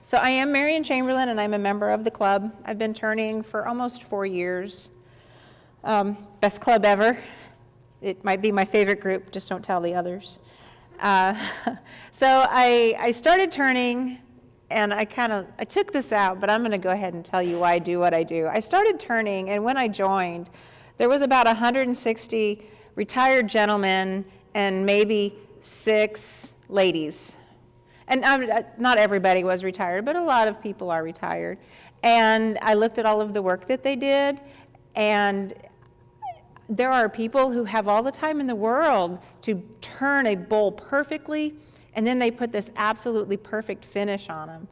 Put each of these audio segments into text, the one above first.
So I am Marian Chamberlain, and I'm a member of the club. I've been turning for almost 4 years. Best club ever. It might be my favorite group, just don't tell the others. So I started turning, and I took this out, but I'm going to go ahead and tell you why I do what I do. I started turning, and when I joined, there was about 160 retired gentlemen and maybe 6 ladies. And not everybody was retired, but a lot of people are retired. And I looked at all of the work that they did, and there are people who have all the time in the world to turn a bowl perfectly, and then they put this absolutely perfect finish on them.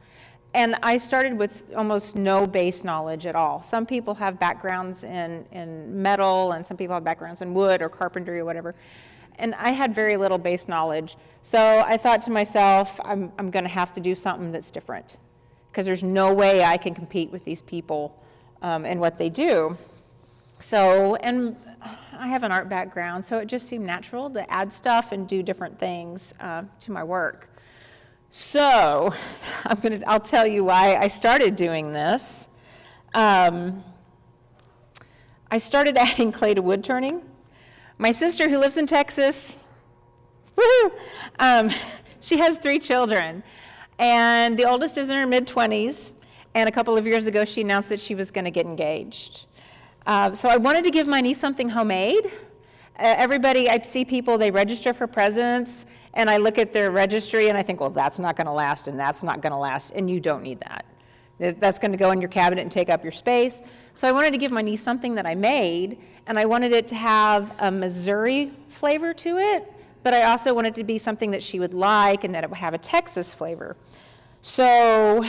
And I started with almost no base knowledge at all. Some people have backgrounds in metal, and some people have backgrounds in wood or carpentry or whatever. And I had very little base knowledge. So I thought to myself, I'm going to have to do something that's different, because there's no way I can compete with these people and what they do. So, and I have an art background, so it just seemed natural to add stuff and do different things to my work. So I'll tell you why I started doing this. I started adding clay to wood turning. My sister, who lives in Texas, woohoo, she has 3 children, and the oldest is in her mid-20s, and a couple of years ago she announced that she was going to get engaged. So I wanted to give my niece something homemade. I see people, they register for presents, and I look at their registry and I think, well, that's not going to last, and that's not going to last, and you don't need that. That's going to go in your cabinet and take up your space. So I wanted to give my niece something that I made, and I wanted it to have a Missouri flavor to it, but I also wanted it to be something that she would like and that it would have a Texas flavor. So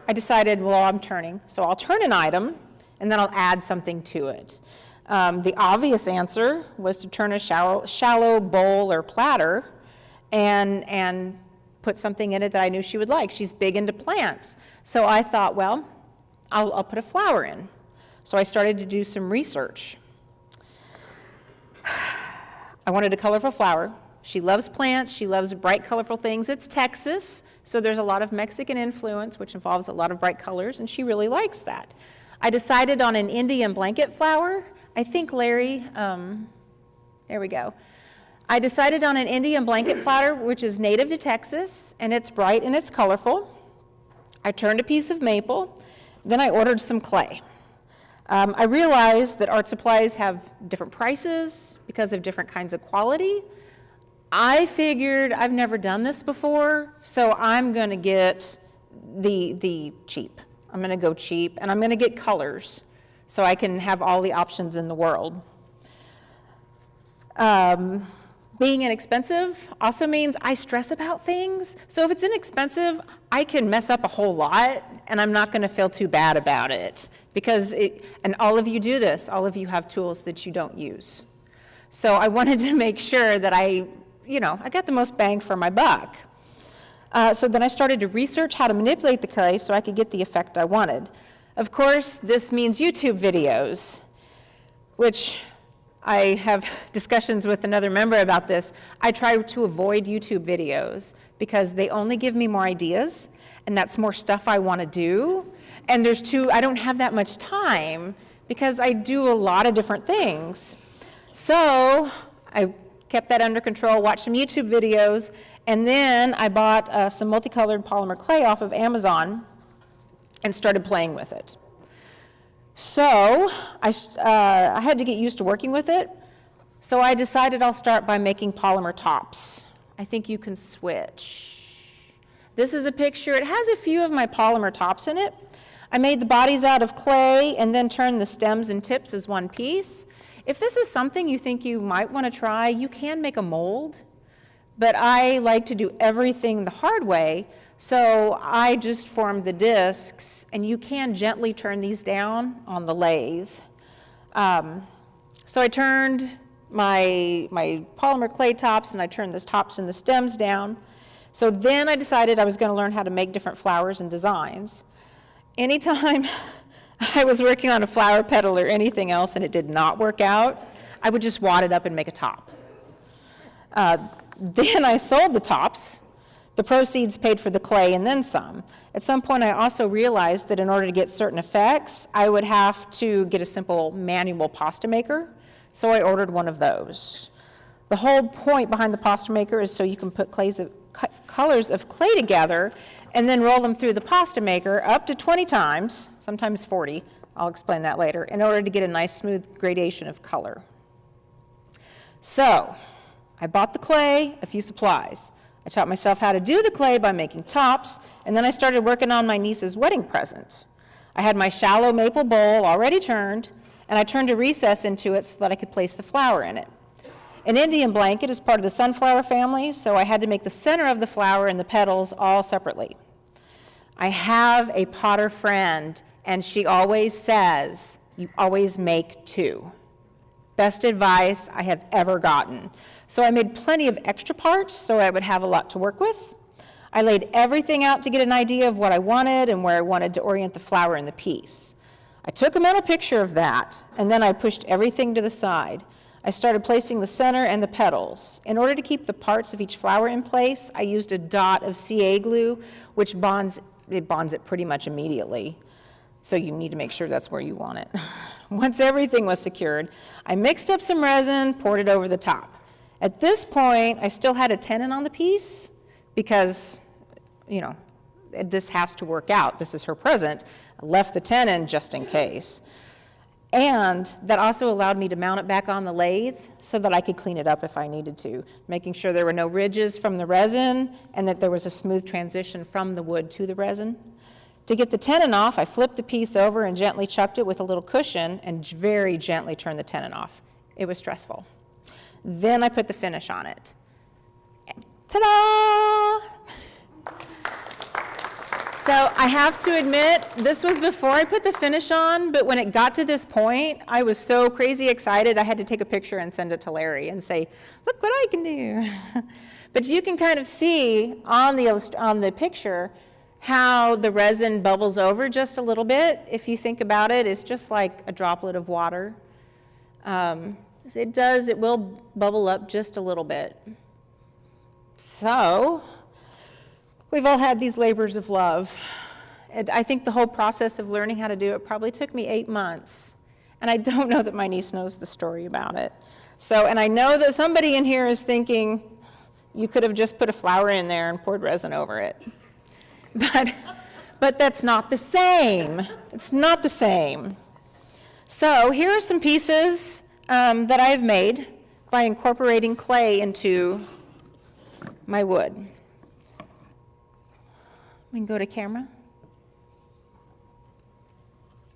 I decided, well, I'm turning, so I'll turn an item, and then I'll add something to it. The obvious answer was to turn a shallow bowl or platter and put something in it that I knew she would like. She's big into plants. So I thought, well, I'll put a flower in. So I started to do some research. I wanted a colorful flower. She loves plants. She loves bright, colorful things. It's Texas, so there's a lot of Mexican influence, which involves a lot of bright colors, and she really likes that. I decided on an Indian blanket flower. I think Larry, there we go. I decided on an Indian blanket flower, which is native to Texas, and it's bright and it's colorful. I turned a piece of maple, then I ordered some clay. I realized that art supplies have different prices because of different kinds of quality. I figured I've never done this before, so I'm going to get the cheap. I'm going to go cheap, and I'm going to get colors so I can have all the options in the world. Being inexpensive also means I stress about things. So if it's inexpensive, I can mess up a whole lot, and I'm not going to feel too bad about it. And all of you do this. All of you have tools that you don't use. So I wanted to make sure that I got the most bang for my buck. So then I started to research how to manipulate the clay so I could get the effect I wanted. Of course, this means YouTube videos, which I have discussions with another member about this. I try to avoid YouTube videos because they only give me more ideas, and that's more stuff I want to do. And I don't have that much time because I do a lot of different things. So I kept that under control, watched some YouTube videos, and then I bought some multicolored polymer clay off of Amazon and started playing with it. So I had to get used to working with it, so I decided I'll start by making polymer tops. I think you can switch. This is a picture. It has a few of my polymer tops in it. I made the bodies out of clay and then turned the stems and tips as one piece. If this is something you think you might want to try, you can make a mold, but I like to do everything the hard way, so I just formed the discs, and you can gently turn these down on the lathe. So I turned my polymer clay tops, and I turned the tops and the stems down. So then I decided I was going to learn how to make different flowers and designs. Anytime I was working on a flower petal or anything else and it did not work out, I would just wad it up and make a top. Then I sold the tops The proceeds paid for the clay and then some. At some point, I also realized that in order to get certain effects, I would have to get a simple manual pasta maker, so I ordered one of those. The whole point behind the pasta maker is so you can put colors of clay together and then roll them through the pasta maker up to 20 times, sometimes 40, I'll explain that later, in order to get a nice smooth gradation of color. So, I bought the clay, a few supplies. I taught myself how to do the clay by making tops, and then I started working on my niece's wedding present. I had my shallow maple bowl already turned, and I turned a recess into it so that I could place the flower in it. An Indian blanket is part of the sunflower family, so I had to make the center of the flower and the petals all separately. I have a potter friend, and she always says, you always make two. Best advice I have ever gotten. So I made plenty of extra parts so I would have a lot to work with. I laid everything out to get an idea of what I wanted and where I wanted to orient the flower in the piece. I took a mental picture of that, and then I pushed everything to the side. I started placing the center and the petals. In order to keep the parts of each flower in place, I used a dot of CA glue, which bonds it pretty much immediately. So you need to make sure that's where you want it. Once everything was secured, I mixed up some resin, poured it over the top. At this point, I still had a tenon on the piece because, you know, this has to work out. This is her present. I left the tenon just in case. And that also allowed me to mount it back on the lathe so that I could clean it up if I needed to, making sure there were no ridges from the resin and that there was a smooth transition from the wood to the resin. To get the tenon off, I flipped the piece over and gently chucked it with a little cushion and very gently turned the tenon off. It was stressful. Then I put the finish on it. Ta-da! So I have to admit, this was before I put the finish on, but when it got to this point, I was so crazy excited, I had to take a picture and send it to Larry and say, look what I can do. But you can kind of see on the picture how the resin bubbles over just a little bit. If you think about it, it's just like a droplet of water. It will bubble up just a little bit. So, we've all had these labors of love. And I think the whole process of learning how to do it probably took me 8 months. And I don't know that my niece knows the story about it. So, and I know that somebody in here is thinking, you could have just put a flower in there and poured resin over it. But that's not the same. It's not the same. So here are some pieces that I've made by incorporating clay into my wood. We can go to camera.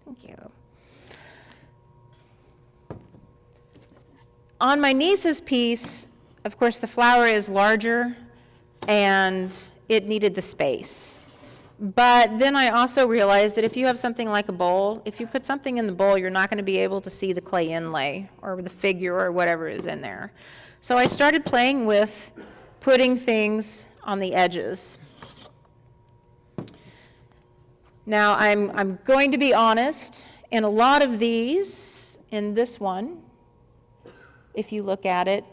Thank you. On my niece's piece, of course, the flower is larger and it needed the space. But then I also realized that if you have something like a bowl, if you put something in the bowl, you're not going to be able to see the clay inlay or the figure or whatever is in there. So I started playing with putting things on the edges. Now I'm going to be honest, in a lot of these, in this one, if you look at it,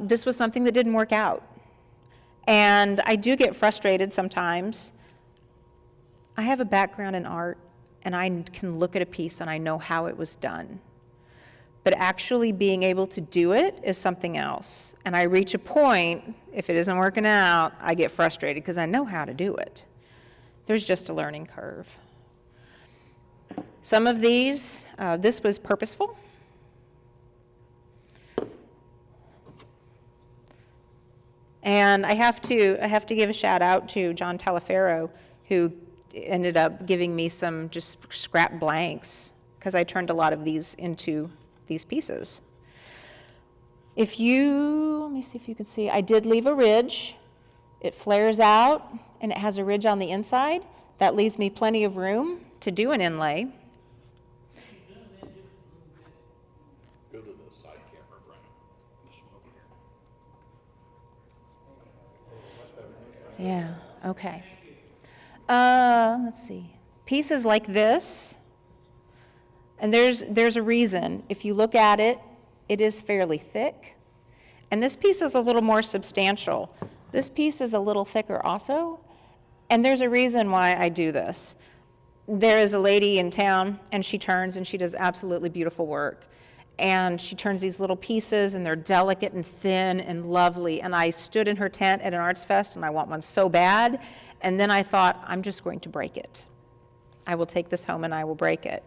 this was something that didn't work out. And I do get frustrated sometimes. I have a background in art, and I can look at a piece and I know how it was done. But actually being able to do it is something else. And I reach a point, if it isn't working out, I get frustrated because I know how to do it. There's just a learning curve. Some of these, this was purposeful. And I have to give a shout out to John Talaferro, who ended up giving me some just scrap blanks because I turned a lot of these into these pieces. Let me see if you can see, I did leave a ridge. It flares out and it has a ridge on the inside. That leaves me plenty of room to do an inlay. Go to the side camera, Brian. This one over here. Yeah, okay. Let's see. Pieces like this, and there's a reason. If you look at it, it is fairly thick. And this piece is a little more substantial. This piece is a little thicker also, and there's a reason why I do this. There is a lady in town, and she turns, and she does absolutely beautiful work. And she turns these little pieces, and they're delicate and thin and lovely. And I stood in her tent at an arts fest, and I want one so bad. And then I thought, I'm just going to break it. I will take this home, and I will break it.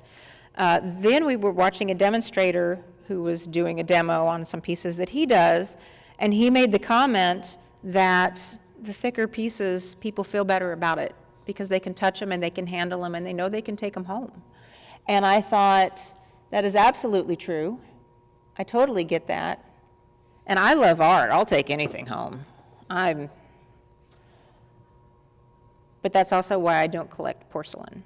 Then we were watching a demonstrator who was doing a demo on some pieces that he does, and he made the comment that the thicker pieces, people feel better about it because they can touch them and they can handle them and they know they can take them home. And I thought, that is absolutely true. I totally get that. And I love art. I'll take anything home. But that's also why I don't collect porcelain.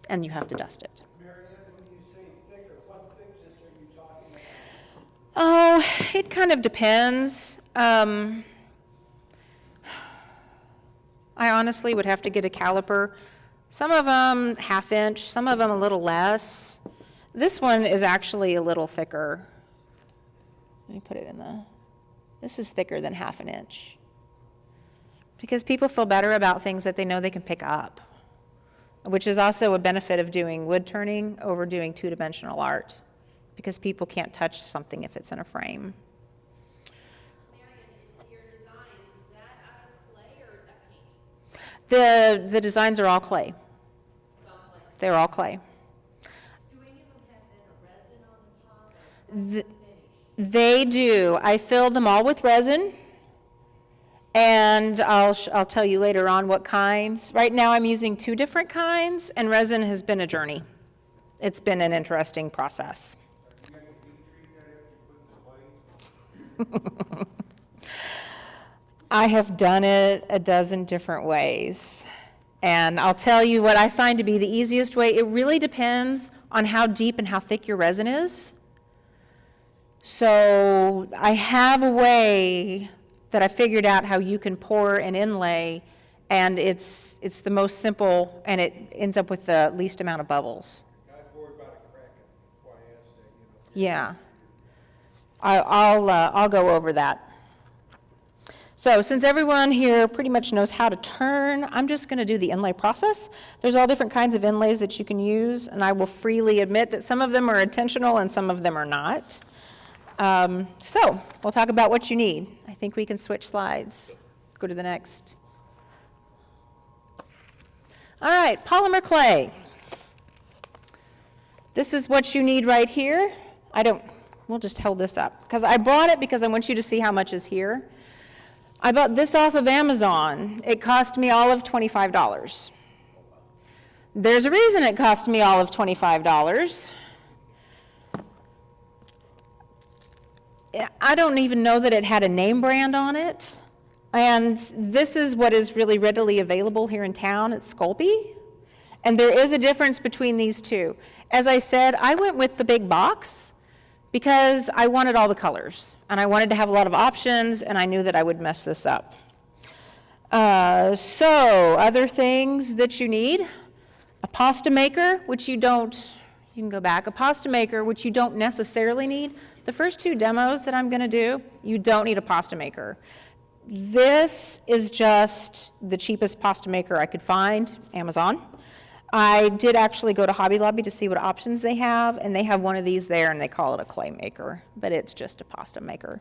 And you have to dust it. Marian, when you say thicker, what thickness are you talking about? Oh, it kind of depends. I honestly would have to get a caliper. Some of them 1/2 inch, some of them a little less. This one is actually a little thicker. Let me put it in this is thicker than 1/2 inch. Because people feel better about things that they know they can pick up, which is also a benefit of doing wood turning over doing two-dimensional art, because people can't touch something if it's in a frame. The designs are all clay. They're all clay. Do any of them have resin on the top? They do. I filled them all with resin, and I'll tell you later on what kinds. Right now I'm using 2 different kinds, and resin has been a journey. It's been an interesting process. Do you have to heat treat that after you put the clay? I have done it a dozen different ways. And I'll tell you what I find to be the easiest way. It really depends on how deep and how thick your resin is. So I have a way that I figured out how you can pour an inlay, and it's the most simple, and it ends up with the least amount of bubbles. I'm worried about a crack. That's why I asked that, Yeah. I'll go over that. So since everyone here pretty much knows how to turn, I'm just going to do the inlay process. There's all different kinds of inlays that you can use, and I will freely admit that some of them are intentional and some of them are not. So we'll talk about what you need. I think we can switch slides. Go to the next. All right, polymer clay. This is what you need right here. We'll just hold this up, because I brought it because I want you to see how much is here. I bought this off of Amazon. It cost me all of $25. There's a reason it cost me all of $25. I don't even know that it had a name brand on it. And this is what is really readily available here in town at Sculpey. And there is a difference between these two. As I said, I went with the big box because I wanted all the colors, and I wanted to have a lot of options, and I knew that I would mess this up. So other things that you need: a pasta maker, which you can go back, a pasta maker, which you don't necessarily need. The first 2 demos that I'm gonna do, you don't need a pasta maker. This is just the cheapest pasta maker I could find, Amazon. I did actually go to Hobby Lobby to see what options they have, and they have one of these there, and they call it a clay maker, but it's just a pasta maker.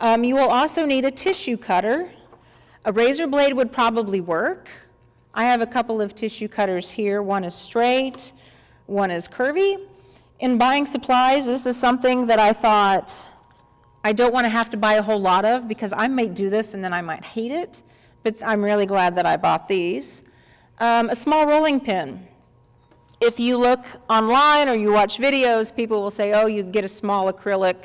You will also need a tissue cutter. A razor blade would probably work. I have a couple of tissue cutters here. One is straight, one is curvy. In buying supplies, this is something that I thought I don't want to have to buy a whole lot of, because I might do this and then I might hate it, but I'm really glad that I bought these. A small rolling pin. If you look online or you watch videos, people will say, oh, you get a small acrylic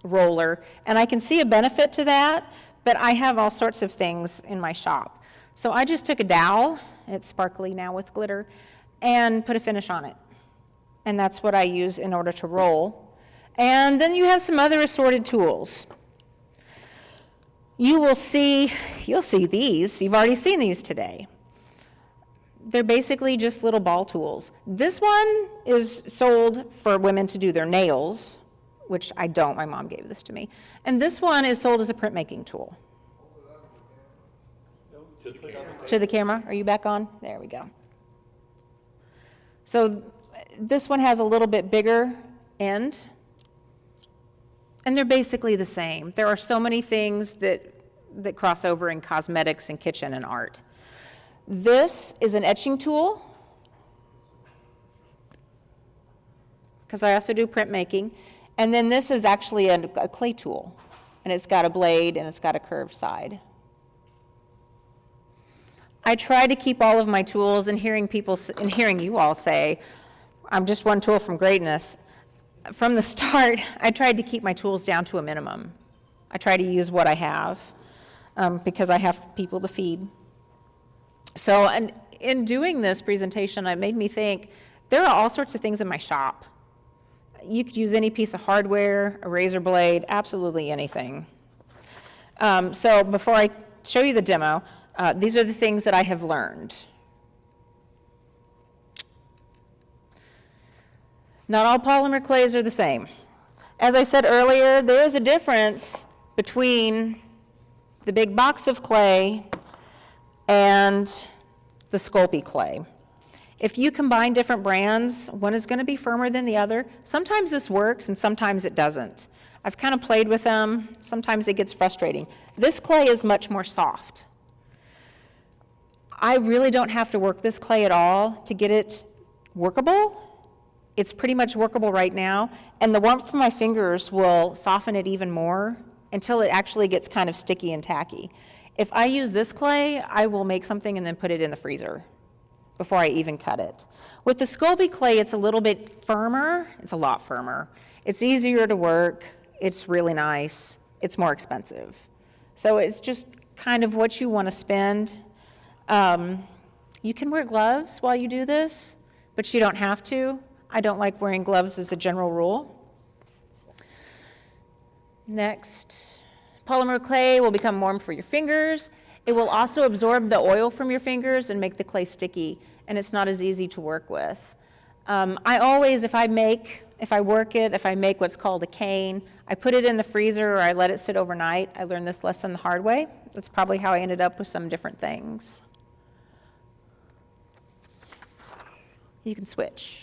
roller, and I can see a benefit to that, but I have all sorts of things in my shop. So I just took a dowel, it's sparkly now with glitter, and put a finish on it. And that's what I use in order to roll. And then you have some other assorted tools. You'll see these. You've already seen these today. They're basically just little ball tools. This one is sold for women to do their nails, which I don't. My mom gave this to me. And this one is sold as a printmaking tool. To the camera. To the camera, are you back on? There we go. So this one has a little bit bigger end, and they're basically the same. There are so many things that cross over in cosmetics and kitchen and art. This is an etching tool, because I also do printmaking, and then this is actually a clay tool, and it's got a blade and it's got a curved side. I try to keep all of my tools, and hearing you all say, I'm just one tool from greatness. From the start, I tried to keep my tools down to a minimum. I try to use what I have because I have people to feed. So, and in doing this presentation, it made me think, there are all sorts of things in my shop. You could use any piece of hardware, a razor blade, absolutely anything. So before I show you the demo, these are the things that I have learned. Not all polymer clays are the same. As I said earlier, there is a difference between the big box of clay and the Sculpey clay. If you combine different brands, one is going to be firmer than the other. Sometimes this works and sometimes it doesn't. I've kind of played with them. Sometimes it gets frustrating. This clay is much more soft. I really don't have to work this clay at all to get it workable. It's pretty much workable right now, and the warmth from my fingers will soften it even more until it actually gets kind of sticky and tacky. If I use this clay, I will make something and then put it in the freezer before I even cut it. With the Sculpey clay, it's a little bit firmer. It's a lot firmer. It's easier to work. It's really nice. It's more expensive. So it's just kind of what you want to spend. You can wear gloves while you do this, but you don't have to. I don't like wearing gloves as a general rule. Next, polymer clay will become warm for your fingers. It will also absorb the oil from your fingers and make the clay sticky, and it's not as easy to work with. I always, if I make what's called a cane, I put it in the freezer or I let it sit overnight. I learned this lesson the hard way. That's probably how I ended up with some different things. You can switch.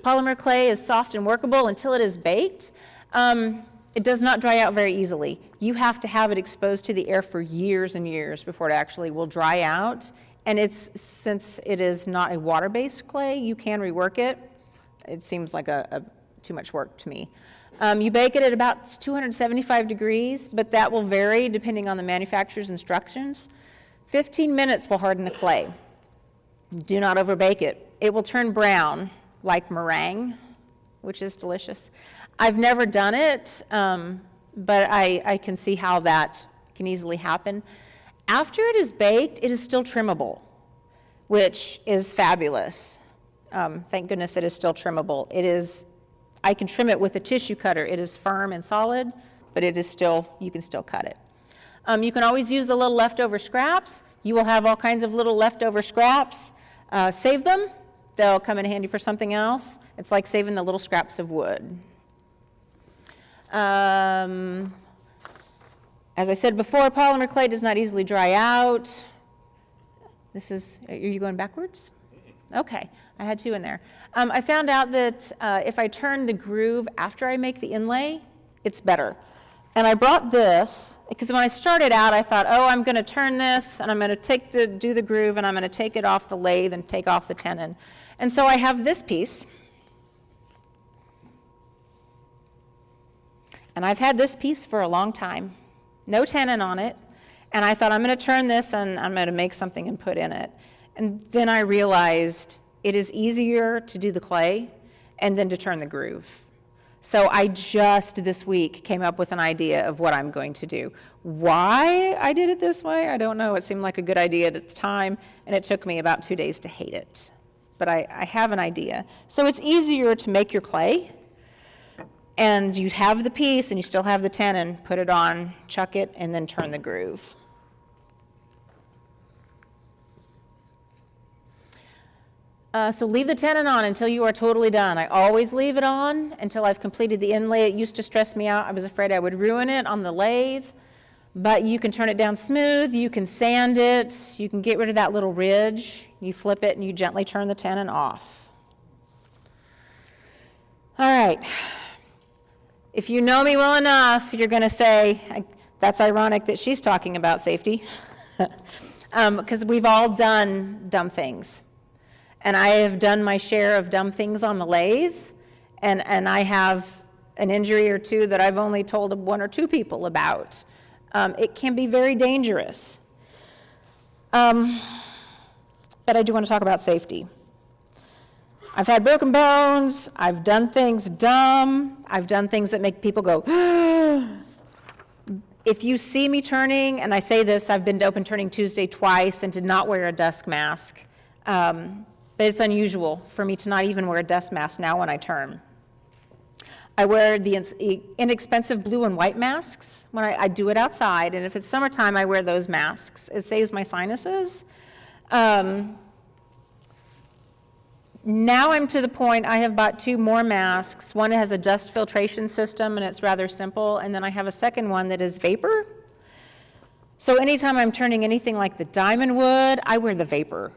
Polymer clay is soft and workable until it is baked. It does not dry out very easily. You have to have it exposed to the air for years and years before it actually will dry out. And since it is not a water-based clay, you can rework it. It seems like too much work to me. You bake it at about 275 degrees, but that will vary depending on the manufacturer's instructions. 15 minutes will harden the clay. Do not overbake it. It will turn brown, like meringue, which is delicious. I've never done it, but I can see how that can easily happen. After it is baked, it is still trimmable, which is fabulous. Thank goodness it is still trimmable. I can trim it with a tissue cutter. It is firm and solid, but you can still cut it. You can always use the little leftover scraps. You will have all kinds of little leftover scraps. Save them. They'll come in handy for something else. It's like saving the little scraps of wood. As I said before, polymer clay does not easily dry out. Are you going backwards? Okay, I had two in there. I found out that if I turn the groove after I make the inlay, it's better. And I brought this, because when I started out, I thought, oh, I'm going to turn this, and I'm going to do the groove, and I'm going to take it off the lathe and take off the tenon. And so I have this piece. And I've had this piece for a long time. No tenon on it. And I thought, I'm going to turn this, and I'm going to make something and put in it. And then I realized it is easier to do the clay and then to turn the groove. So I just this week came up with an idea of what I'm going to do. Why I did it this way, I don't know. It seemed like a good idea at the time, and it took me about 2 days to hate it. But I have an idea. So it's easier to make your clay, and you have the piece, and you still have the tenon, put it on, chuck it, and then turn the groove. So leave the tenon on until you are totally done. I always leave it on until I've completed the inlay. It used to stress me out. I was afraid I would ruin it on the lathe. But you can turn it down smooth, you can sand it, you can get rid of that little ridge, you flip it and you gently turn the tenon off. All right, if you know me well enough, you're gonna say, that's ironic that she's talking about safety, because we've all done dumb things. And I have done my share of dumb things on the lathe, and I have an injury or two that I've only told one or two people about. It can be very dangerous. But I do want to talk about safety. I've had broken bones, I've done things dumb, I've done things that make people go, if you see me turning, and I say this, I've been to Open Turning Tuesday twice and did not wear a dust mask. But it's unusual for me to not even wear a dust mask now when I turn. I wear the inexpensive blue and white masks when I do it outside, and if it's summertime, I wear those masks. It saves my sinuses. Now I'm to the point, I have bought 2 more masks. One has a dust filtration system, and it's rather simple, and then I have a second one that is vapor. So anytime I'm turning anything like the diamond wood, I wear the vapor.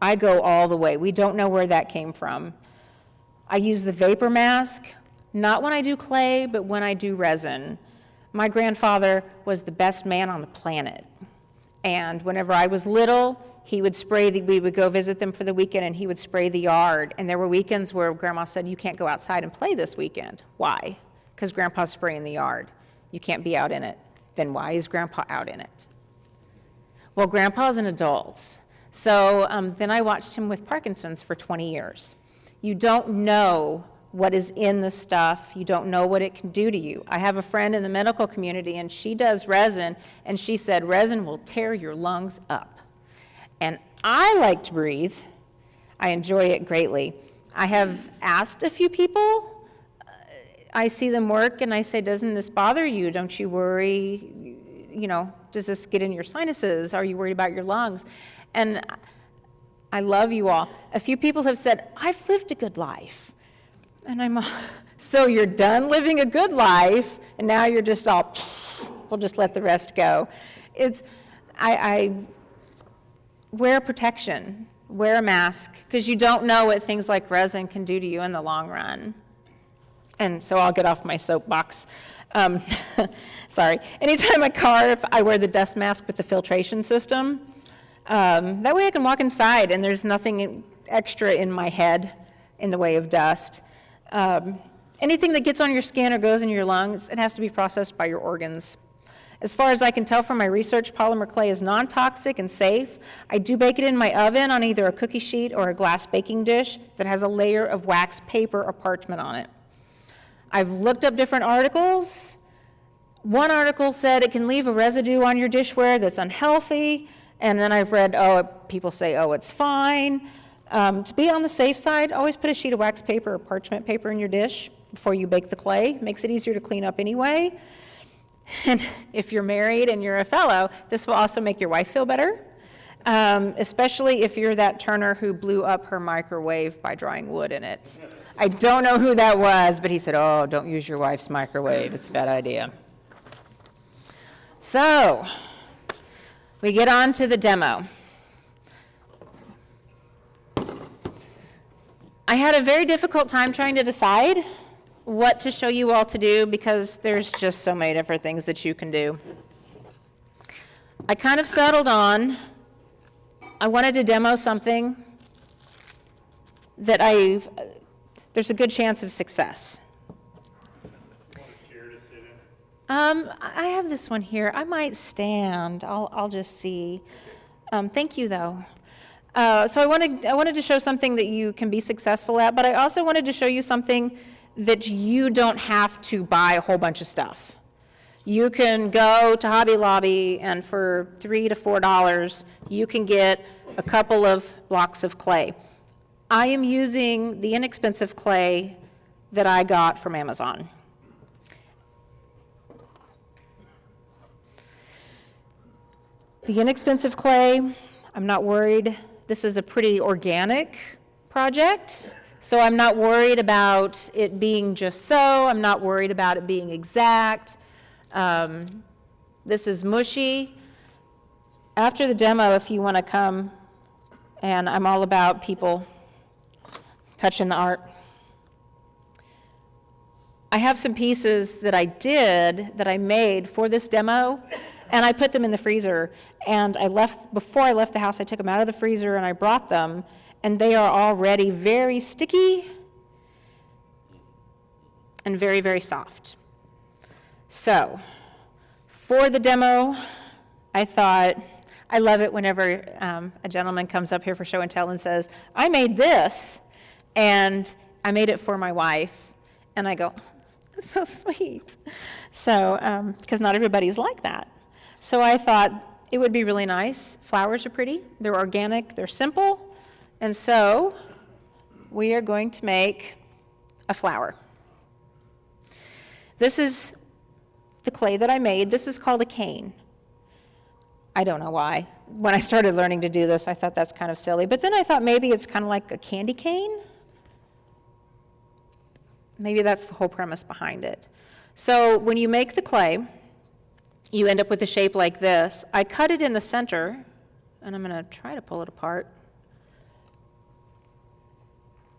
I go all the way. We don't know where that came from. I use the vapor mask, not when I do clay, but when I do resin. My grandfather was the best man on the planet. And whenever I was little, he would spray, we would go visit them for the weekend, and he would spray the yard. And there were weekends where Grandma said, you can't go outside and play this weekend. Why? Because Grandpa's spraying the yard. You can't be out in it. Then why is Grandpa out in it? Well, Grandpa's an adult. So then I watched him with Parkinson's for 20 years. You don't know what is in the stuff. You don't know what it can do to you. I have a friend in the medical community, and she does resin, and she said resin will tear your lungs up. And I like to breathe. I enjoy it greatly. I have asked a few people. I see them work, and I say, doesn't this bother you? Don't you worry? You know, does this get in your sinuses? Are you worried about your lungs? And I love you all. A few people have said, I've lived a good life. And I'm, so you're done living a good life, and now you're just all, we'll just let the rest go. I wear protection, wear a mask, because you don't know what things like resin can do to you in the long run. And so I'll get off my soapbox. Sorry. Anytime I carve, I wear the dust mask with the filtration system. That way I can walk inside, and there's nothing extra in my head in the way of dust. Anything that gets on your skin or goes in your lungs, it has to be processed by your organs. As far as I can tell from my research, polymer clay is non-toxic and safe. I do bake it in my oven on either a cookie sheet or a glass baking dish that has a layer of wax paper or parchment on it. I've looked up different articles. One article said it can leave a residue on your dishware that's unhealthy, and then I've read, people say, it's fine. To be on the safe side, always put a sheet of wax paper or parchment paper in your dish before you bake the clay. Makes it easier to clean up anyway. And if you're married and you're a fellow, this will also make your wife feel better, especially if you're that turner who blew up her microwave by drying wood in it. I don't know who that was, but he said, don't use your wife's microwave. It's a bad idea. So we get on to the demo. I had a very difficult time trying to decide what to show you all to do because there's just so many different things that you can do. I kind of settled on, I wanted to demo something that there's a good chance of success. I have this one here. I might stand. I'll just see. Thank you, though. So I wanted to show something that you can be successful at, but I also wanted to show you something that you don't have to buy a whole bunch of stuff. You can go to Hobby Lobby, and for $3 to $4, you can get a couple of blocks of clay. I am using the inexpensive clay that I got from Amazon. The inexpensive clay, I'm not worried. This is a pretty organic project, so I'm not worried about it being just so. I'm not worried about it being exact. This is mushy. After the demo, if you want to come, and I'm all about people touching the art. I have some pieces that I made for this demo, and I put them in the freezer. And before I left the house, I took them out of the freezer and I brought them, and they are already very sticky and very, very soft. So, for the demo, I thought, I love it whenever a gentleman comes up here for show and tell and says, I made this, and I made it for my wife. And I go, that's so sweet. So, because not everybody's like that. So I thought it would be really nice. Flowers are pretty, they're organic, they're simple. And so we are going to make a flower. This is the clay that I made. This is called a cane. I don't know why. When I started learning to do this, I thought that's kind of silly. But then I thought maybe it's kind of like a candy cane. Maybe that's the whole premise behind it. So when you make the clay, you end up with a shape like this. I cut it in the center, and I'm going to try to pull it apart.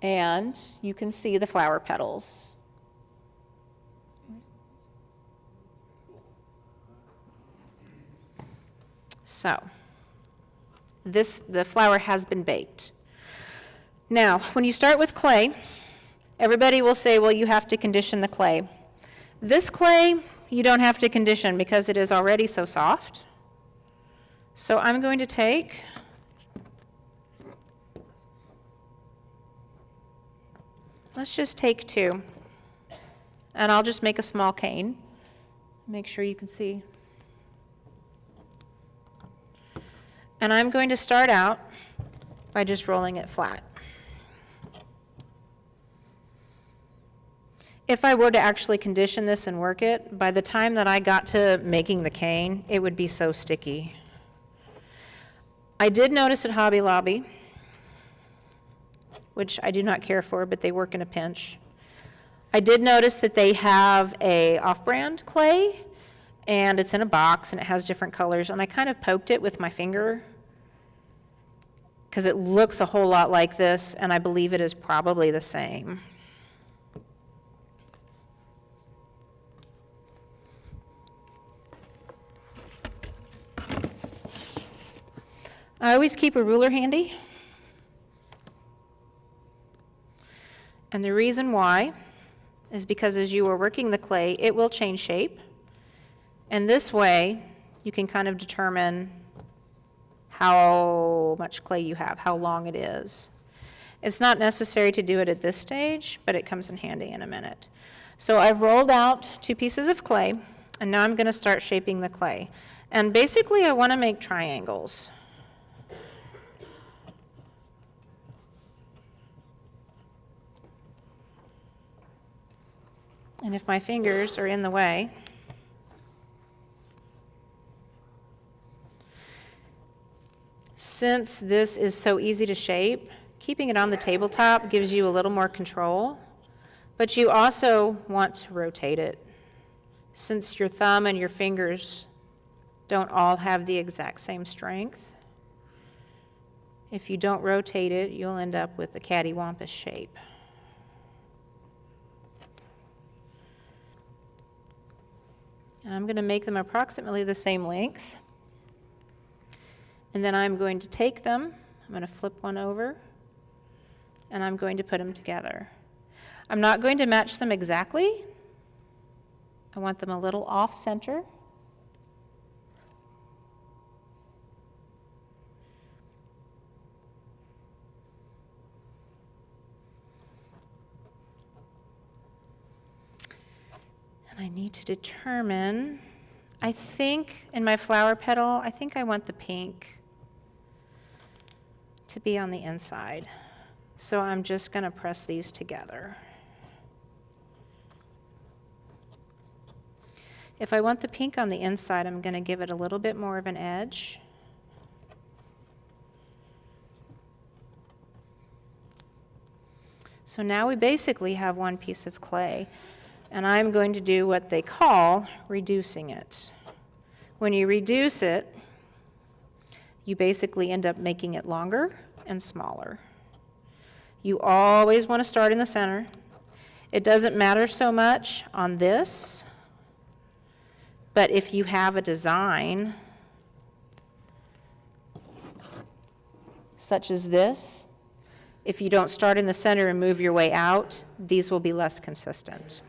And you can see the flower petals. So, the flower has been baked. Now, when you start with clay, everybody will say, well, you have to condition the clay. This clay, you don't have to condition because it is already so soft. So I'm going to take let's just take 2, and I'll just make a small cane. Make sure you can see. And I'm going to start out by just rolling it flat. If I were to actually condition this and work it, by the time that I got to making the cane, it would be so sticky. I did notice at Hobby Lobby, which I do not care for, but they work in a pinch. I did notice that they have a off-brand clay, and it's in a box, and it has different colors, and I kind of poked it with my finger because it looks a whole lot like this, and I believe it is probably the same. I always keep a ruler handy. And the reason why is because as you are working the clay, it will change shape. And this way, you can kind of determine how much clay you have, how long it is. It's not necessary to do it at this stage, but it comes in handy in a minute. So I've rolled out 2 pieces of clay, and now I'm going to start shaping the clay. And basically, I want to make triangles. And if my fingers are in the way, since this is so easy to shape, keeping it on the tabletop gives you a little more control, but you also want to rotate it. Since your thumb and your fingers don't all have the exact same strength, if you don't rotate it, you'll end up with a cattywampus shape. And I'm going to make them approximately the same length. And then I'm going to take them, I'm going to flip one over, and I'm going to put them together. I'm not going to match them exactly. I want them a little off center. And I need to determine, I think in my flower petal, I think I want the pink to be on the inside. So I'm just going to press these together. If I want the pink on the inside, I'm going to give it a little bit more of an edge. So now we basically have one piece of clay, and I'm going to do what they call reducing it. When you reduce it, you basically end up making it longer and smaller. You always want to start in the center. It doesn't matter so much on this, but if you have a design such as this, if you don't start in the center and move your way out, these will be less consistent.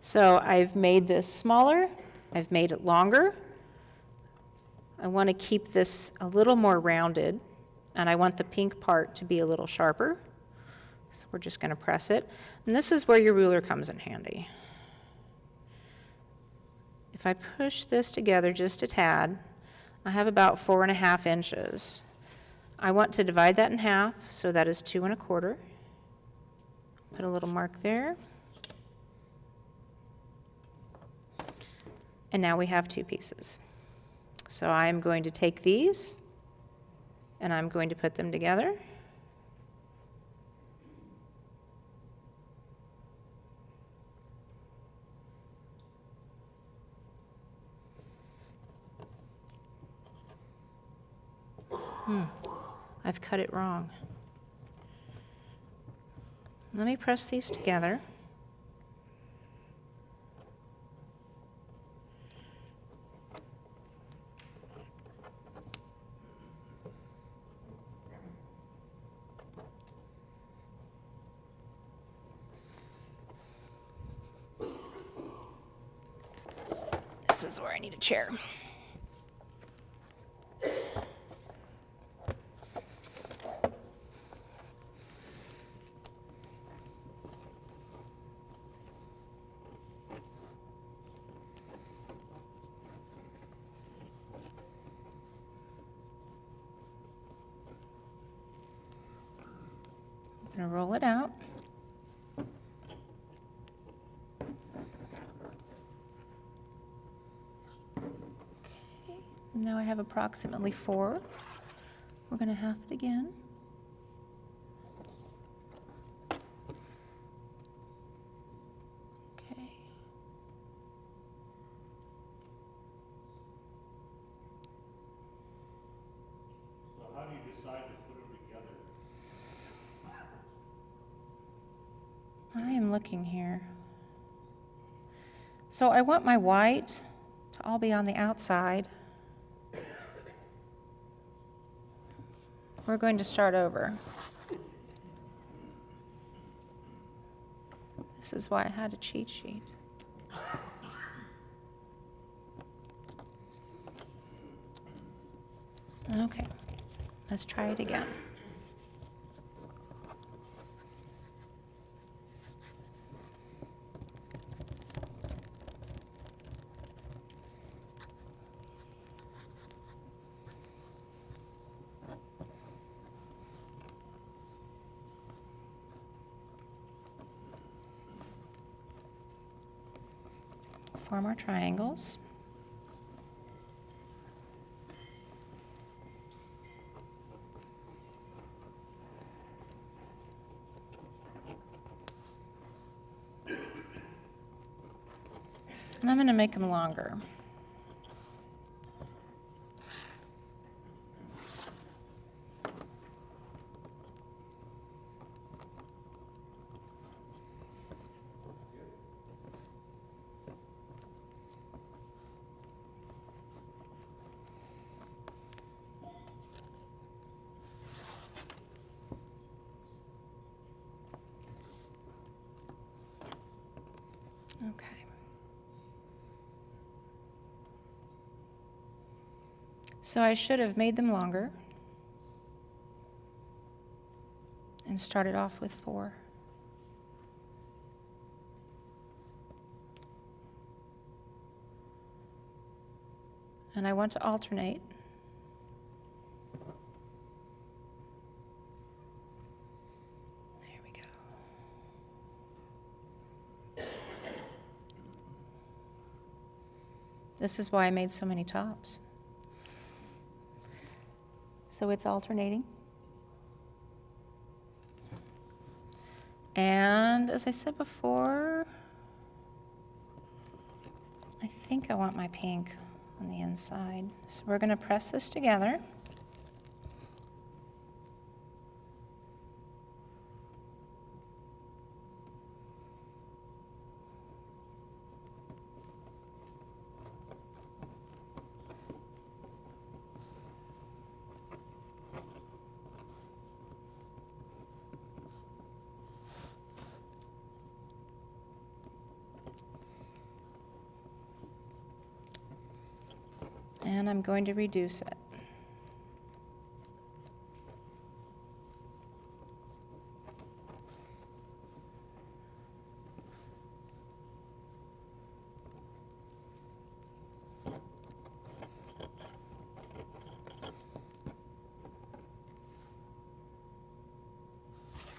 So I've made this smaller, I've made it longer. I want to keep this a little more rounded, and I want the pink part to be a little sharper. So we're just going to press it. And this is where your ruler comes in handy. If I push this together just a tad, I have about 4.5 inches. I want to divide that in half, so that is 2 1/4. Put a little mark there. And now we have 2 pieces. So I'm going to take these and I'm going to put them together. I've cut it wrong. Let me press these together. This is where I need a chair. I'm going to roll it out. Now I have approximately 4. We're going to half it again. Okay. So how do you decide to put them together? I am looking here. So I want my white to all be on the outside. We're going to start over. This is why I had a cheat sheet. Okay, let's try it again. Form our triangles. And I'm going to make them longer. Okay. So I should have made them longer and started off with 4. And I want to alternate. There we go. This is why I made so many tops. so it's alternating. And as I said before, I think I want my pink on the inside. So we're going to press this together. And I'm going to reduce it.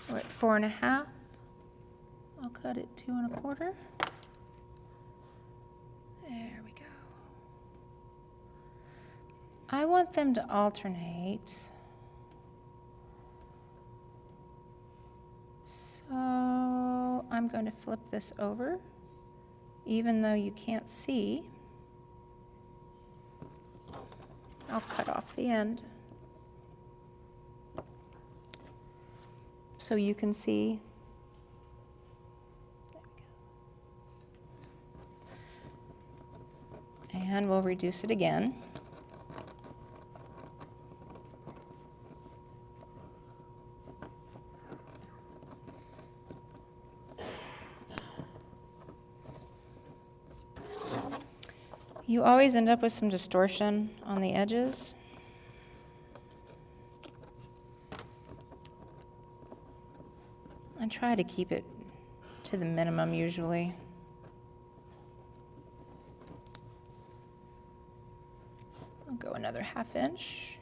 We're at 4.5. I'll cut it 2 1/4. There we go. I want them to alternate. So I'm going to flip this over, even though you can't see. I'll cut off the end so you can see. There we go. And we'll reduce it again. You always end up with some distortion on the edges. I try to keep it to the minimum usually. I'll go another 1/2 inch.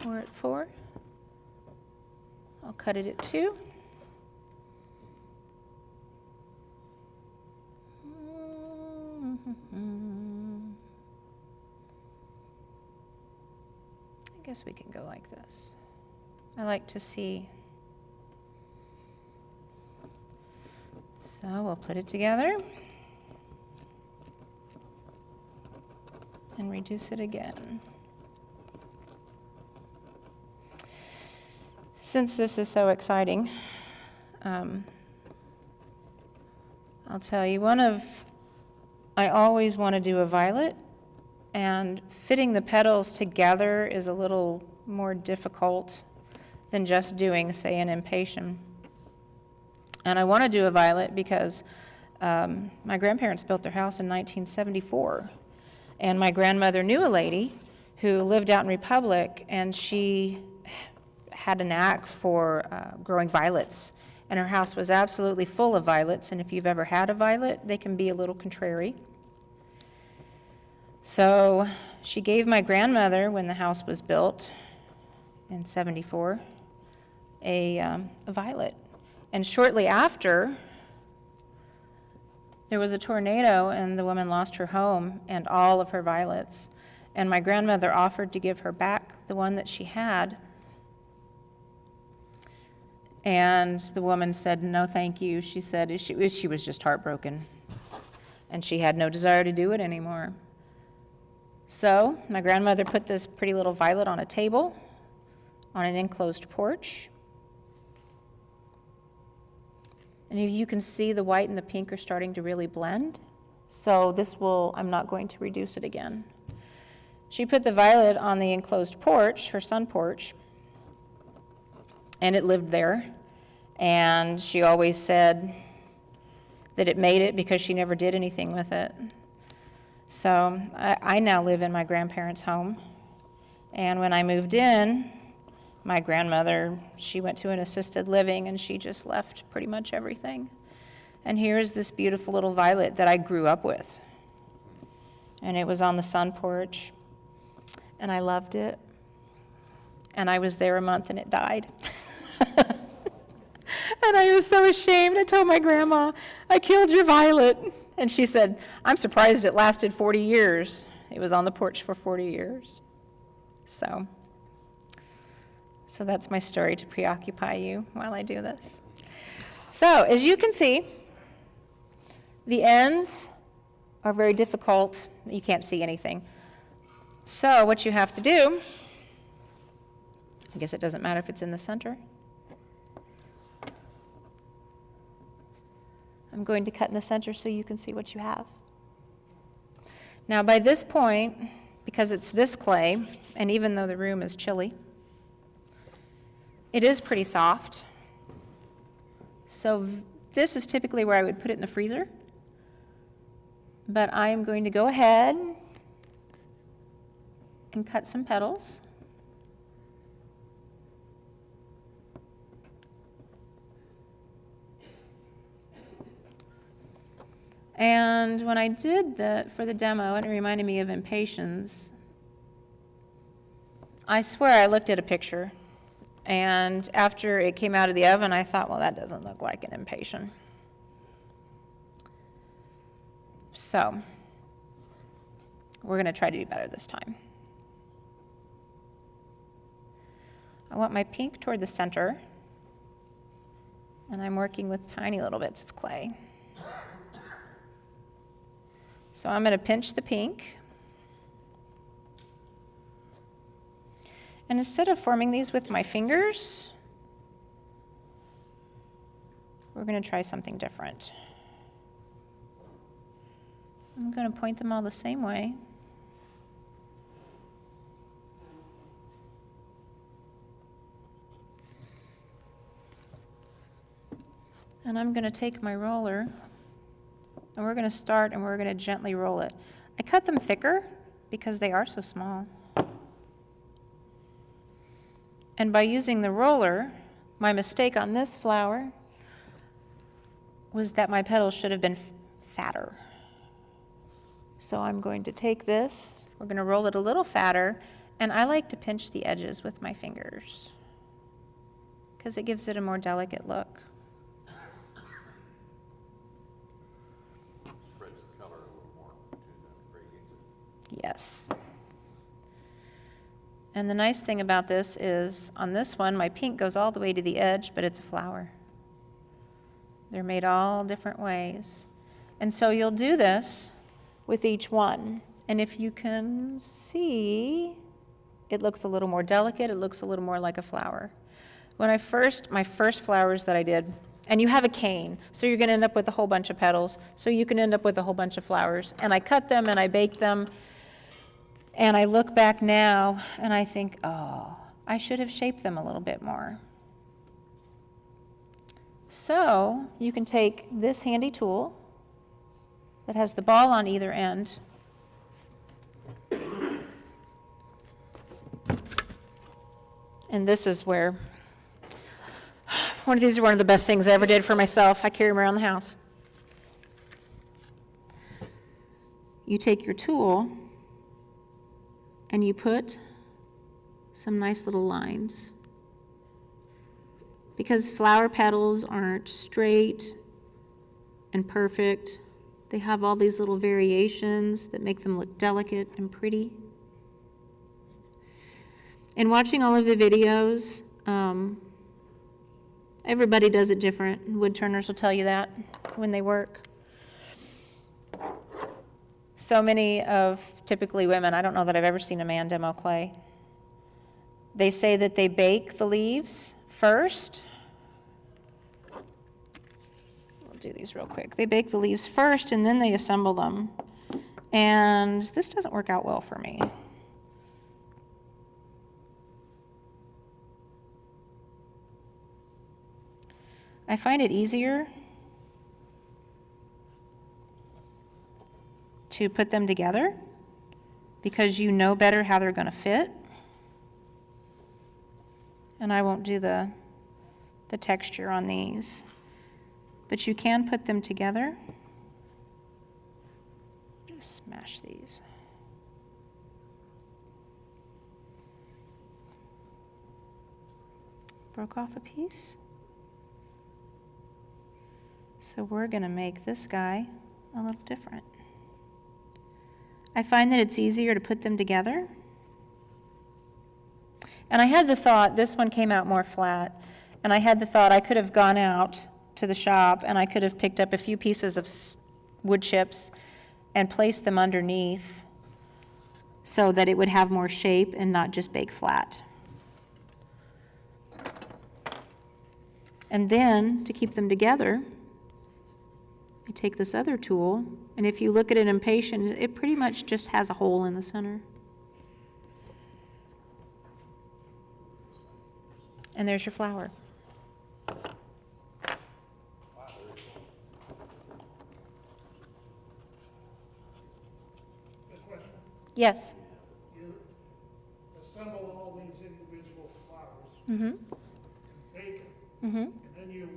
We're at 4. I'll cut it at 2. I guess we can go like this. I like to see. So we'll put it together and reduce it again. Since this is so exciting, I'll tell you, I always want to do a violet, and fitting the petals together is a little more difficult than just doing, say, an impatient. And I want to do a violet because my grandparents built their house in 1974, and my grandmother knew a lady who lived out in Republic, and she had a knack for growing violets. And her house was absolutely full of violets, and if you've ever had a violet, they can be a little contrary. So she gave my grandmother, when the house was built in 74, a violet. And shortly after, there was a tornado, and the woman lost her home and all of her violets. And my grandmother offered to give her back the one that she had. And the woman said, no, thank you. She said she was just heartbroken, and she had no desire to do it anymore. So my grandmother put this pretty little violet on a table on an enclosed porch. And you can see the white and the pink are starting to really blend. So I'm not going to reduce it again. She put the violet on the enclosed porch, her sun porch, and it lived there. And she always said that it made it because she never did anything with it. So I now live in my grandparents' home. And when I moved in, my grandmother, she went to an assisted living, and she just left pretty much everything. And here's this beautiful little violet that I grew up with. And it was on the sun porch, and I loved it. And I was there a month, and it died. And I was so ashamed. I told my grandma, I killed your violet. And she said, I'm surprised it lasted 40 years. It was on the porch for 40 years. So that's my story to preoccupy you while I do this. So as you can see, the ends are very difficult. You can't see anything. So what you have to do, I guess it doesn't matter if it's in the center. I'm going to cut in the center so you can see what you have. Now by this point, because it's this clay, and even though the room is chilly, it is pretty soft. So this is typically where I would put it in the freezer. But I am going to go ahead and cut some petals. And when I did for the demo, it reminded me of impatiens. I swear I looked at a picture, and after it came out of the oven, I thought, well, that doesn't look like an impatient. So we're going to try to do better this time. I want my pink toward the center, and I'm working with tiny little bits of clay. So I'm going to pinch the pink. And instead of forming these with my fingers, we're going to try something different. I'm going to point them all the same way. And I'm going to take my roller, and we're going to start and we're going to gently roll it. I cut them thicker because they are so small. And by using the roller, my mistake on this flower was that my petals should have been fatter. So I'm going to take this, we're going to roll it a little fatter, and I like to pinch the edges with my fingers because it gives it a more delicate look. Spreads the color a little more to the gradient. Yes. And the nice thing about this is, on this one, my pink goes all the way to the edge, but it's a flower. They're made all different ways. And so you'll do this with each one. And if you can see, it looks a little more delicate, it looks a little more like a flower. When my first flowers that I did, and you have a cane, so you're gonna end up with a whole bunch of petals, so you can end up with a whole bunch of flowers. And I cut them and I baked them, and I look back now and I think, oh, I should have shaped them a little bit more. So you can take this handy tool that has the ball on either end, and this is where, these are one of the best things I ever did for myself. I carry them around the house. You take your tool and you put some nice little lines. Because flower petals aren't straight and perfect, they have all these little variations that make them look delicate and pretty. And watching all of the videos, everybody does it different. Woodturners will tell you that when they work. So many of typically women, I don't know that I've ever seen a man demo clay. They say that they bake the leaves first. We'll do these real quick. They bake the leaves first and then they assemble them. And this doesn't work out well for me. I find it easier to put them together because you know better how they're going to fit. And I won't do the texture on these. But you can put them together. Just smash these. Broke off a piece. So we're going to make this guy a little different. I find that it's easier to put them together. And I had the thought, this one came out more flat, and I had the thought I could have gone out to the shop and I could have picked up a few pieces of wood chips and placed them underneath so that it would have more shape and not just bake flat. And then, to keep them together, I take this other tool, and if you look at it in patient, it pretty much just has a hole in the center. And there's your flower. Yes. You assemble all these individual flowers, Mm-hmm. bake them, Mm-hmm. and then you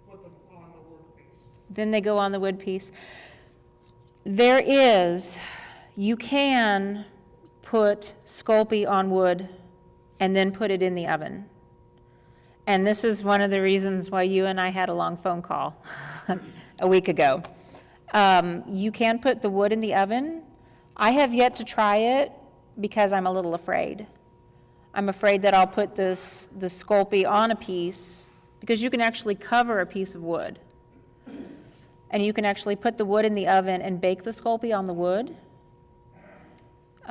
put them on the workpiece. Then they go on the wood piece. You can put Sculpey on wood and then put it in the oven. And this is one of the reasons why you and I had a long phone call a week ago. You can put the wood in the oven. I have yet to try it because I'm a little afraid. I'm afraid that I'll put the Sculpey on a piece, because you can actually cover a piece of wood. And you can actually put the wood in the oven and bake the Sculpey on the wood. But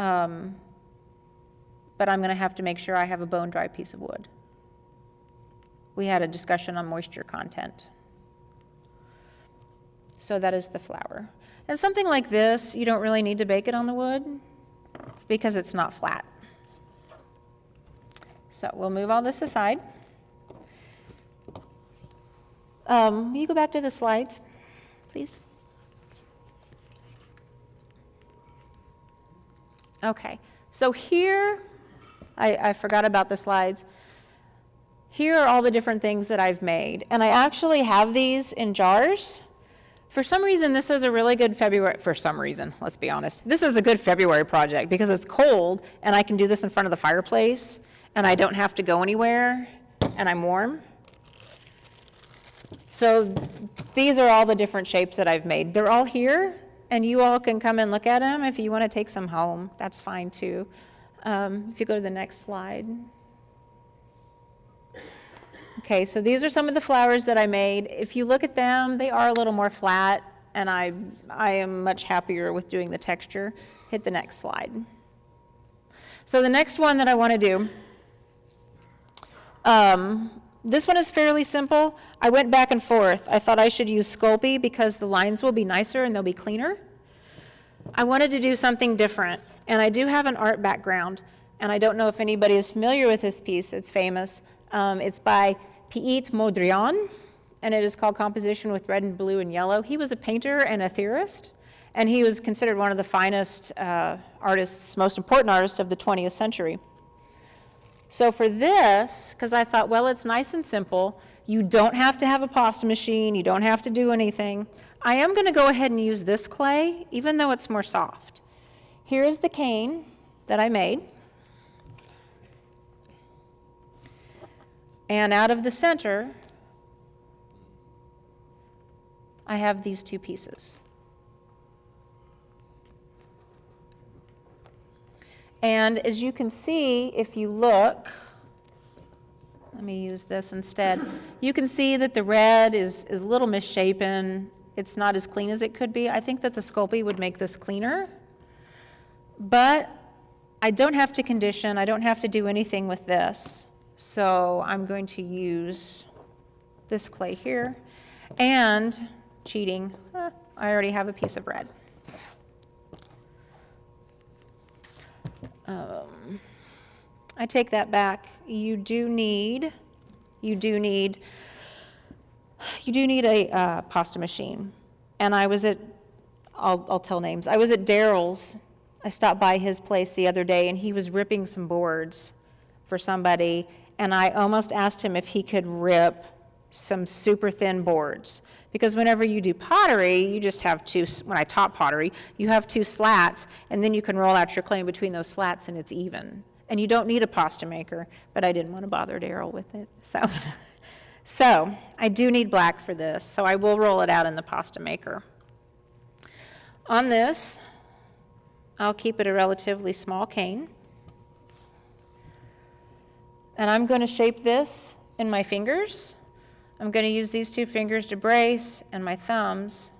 I'm going to have to make sure I have a bone-dry piece of wood. We had a discussion on moisture content. So that is the flower. And something like this, you don't really need to bake it on the wood because it's not flat. So we'll move all this aside. Will you go back to the slides, please? Okay, so here, I forgot about the slides. Here are all the different things that I've made, and I actually have these in jars. For some reason, this is a really good February, for some reason, let's be honest. This is a good February project because it's cold and I can do this in front of the fireplace and I don't have to go anywhere and I'm warm. So these are all the different shapes that I've made. They're all here and you all can come and look at them. If you want to take some home, that's fine too. If you go to the next slide. Okay, so these are some of the flowers that I made. If you look at them, they are a little more flat, and I am much happier with doing the texture. Hit the next slide. So the next one that I want to do, this one is fairly simple. I went back and forth. I thought I should use Sculpey because the lines will be nicer and they'll be cleaner. I wanted to do something different, and I do have an art background, and I don't know if anybody is familiar with this piece. It's famous. It's by Piet Mondrian, and it is called Composition with Red and Blue and Yellow. He was a painter and a theorist, and he was considered one of the finest artists, most important artists of the 20th century. So for this, because I thought, well, it's nice and simple, you don't have to have a pasta machine, you don't have to do anything, I am going to go ahead and use this clay, even though it's more soft. Here's the cane that I made. And out of the center, I have these two pieces. And as you can see, if you look, let me use this instead. You can see that the red is a little misshapen. It's not as clean as it could be. I think that the Sculpey would make this cleaner. But I don't have to condition. I don't have to do anything with this. So I'm going to use this clay here, and cheating, I already have a piece of red. I take that back. You do need a pasta machine. And I was at, I'll tell names. I was at Daryl's. I stopped by his place the other day, and he was ripping some boards for somebody. And I almost asked him if he could rip some super thin boards. Because whenever you do pottery, you just have when I taught pottery, you have two slats, and then you can roll out your clay in between those slats, and it's even. And you don't need a pasta maker, but I didn't want to bother Daryl with it. So I do need black for this, so I will roll it out in the pasta maker. On this, I'll keep it a relatively small cane. And I'm going to shape this in my fingers. I'm going to use these two fingers to brace and my thumbs.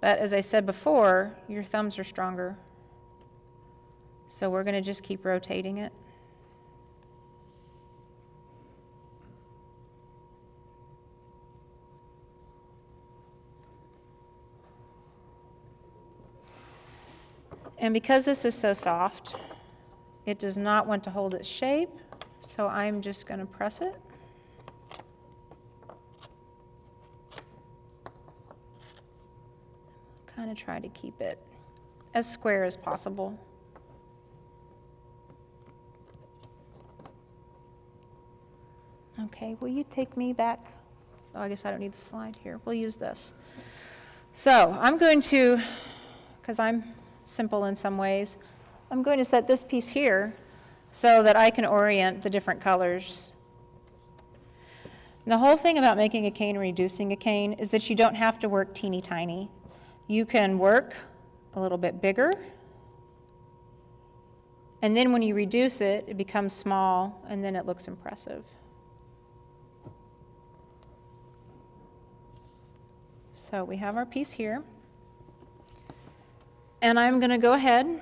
But as I said before, your thumbs are stronger. So we're going to just keep rotating it. And because this is so soft, it does not want to hold its shape, so I'm just going to press it. Kind of try to keep it as square as possible. Okay, will you take me back? Oh, I guess I don't need the slide here. We'll use this. So I'm going to, because I'm simple in some ways, I'm going to set this piece here so that I can orient the different colors. And the whole thing about making a cane and reducing a cane is that you don't have to work teeny tiny. You can work a little bit bigger, and then when you reduce it, it becomes small, and then it looks impressive. So we have our piece here. And I'm going to go ahead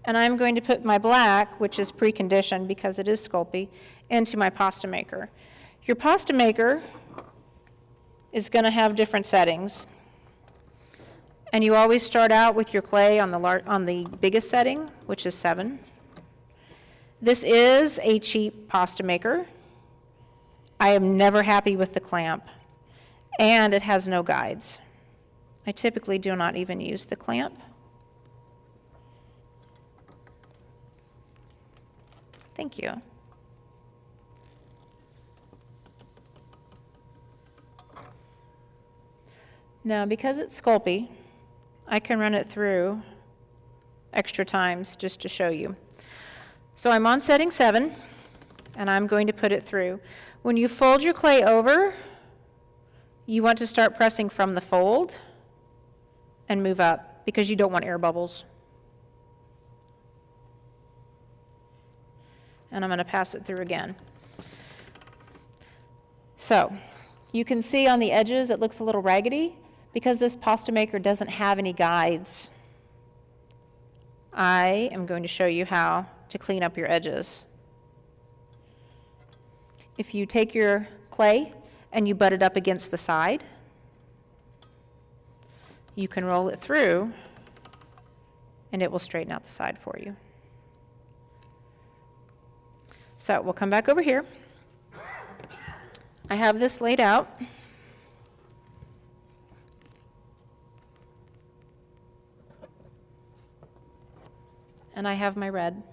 and I'm going to put my black, which is preconditioned because it is Sculpey, into my pasta maker. Your pasta maker is going to have different settings. And you always start out with your clay on the biggest setting, which is 7. This is a cheap pasta maker. I am never happy with the clamp, and it has no guides. I typically do not even use the clamp. Thank you. Now, because it's Sculpey, I can run it through extra times just to show you. So I'm on setting 7, and I'm going to put it through. When you fold your clay over, you want to start pressing from the fold and move up because you don't want air bubbles. And I'm going to pass it through again. So you can see on the edges it looks a little raggedy because this pasta maker doesn't have any guides. I am going to show you how to clean up your edges. If you take your clay and you butt it up against the side, you can roll it through and it will straighten out the side for you. So we'll come back over here. I have this laid out. And I have my red.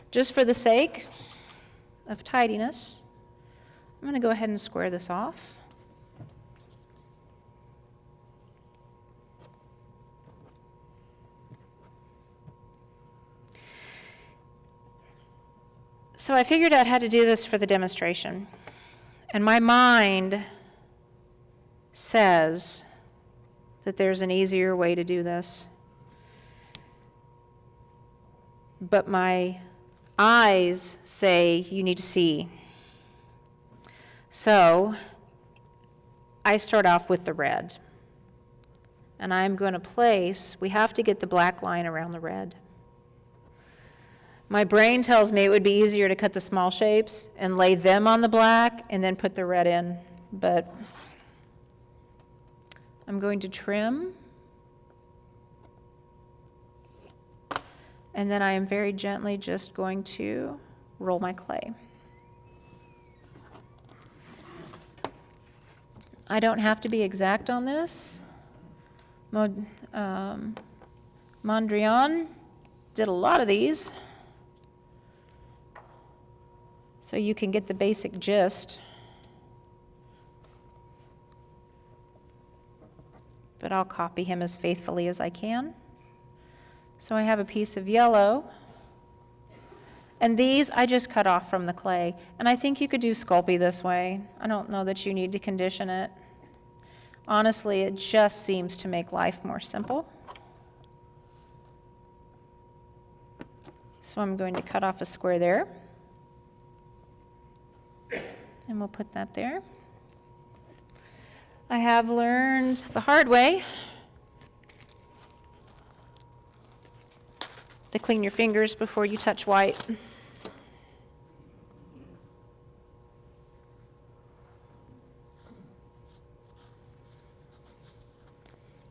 Just for the sake of tidiness, I'm going to go ahead and square this off. So I figured out how to do this for the demonstration. And my mind says that there's an easier way to do this. But my eyes say you need to see. So I start off with the red. And I'm going to place, we have to get the black line around the red. My brain tells me it would be easier to cut the small shapes and lay them on the black and then put the red in, but I'm going to trim. And then I am very gently just going to roll my clay. I don't have to be exact on this. Mondrian did a lot of these, so you can get the basic gist. But I'll copy him as faithfully as I can. So I have a piece of yellow, and these I just cut off from the clay. And I think you could do Sculpey this way. I don't know that you need to condition it. Honestly, it just seems to make life more simple. So I'm going to cut off a square there. And we'll put that there. I have learned the hard way to clean your fingers before you touch white.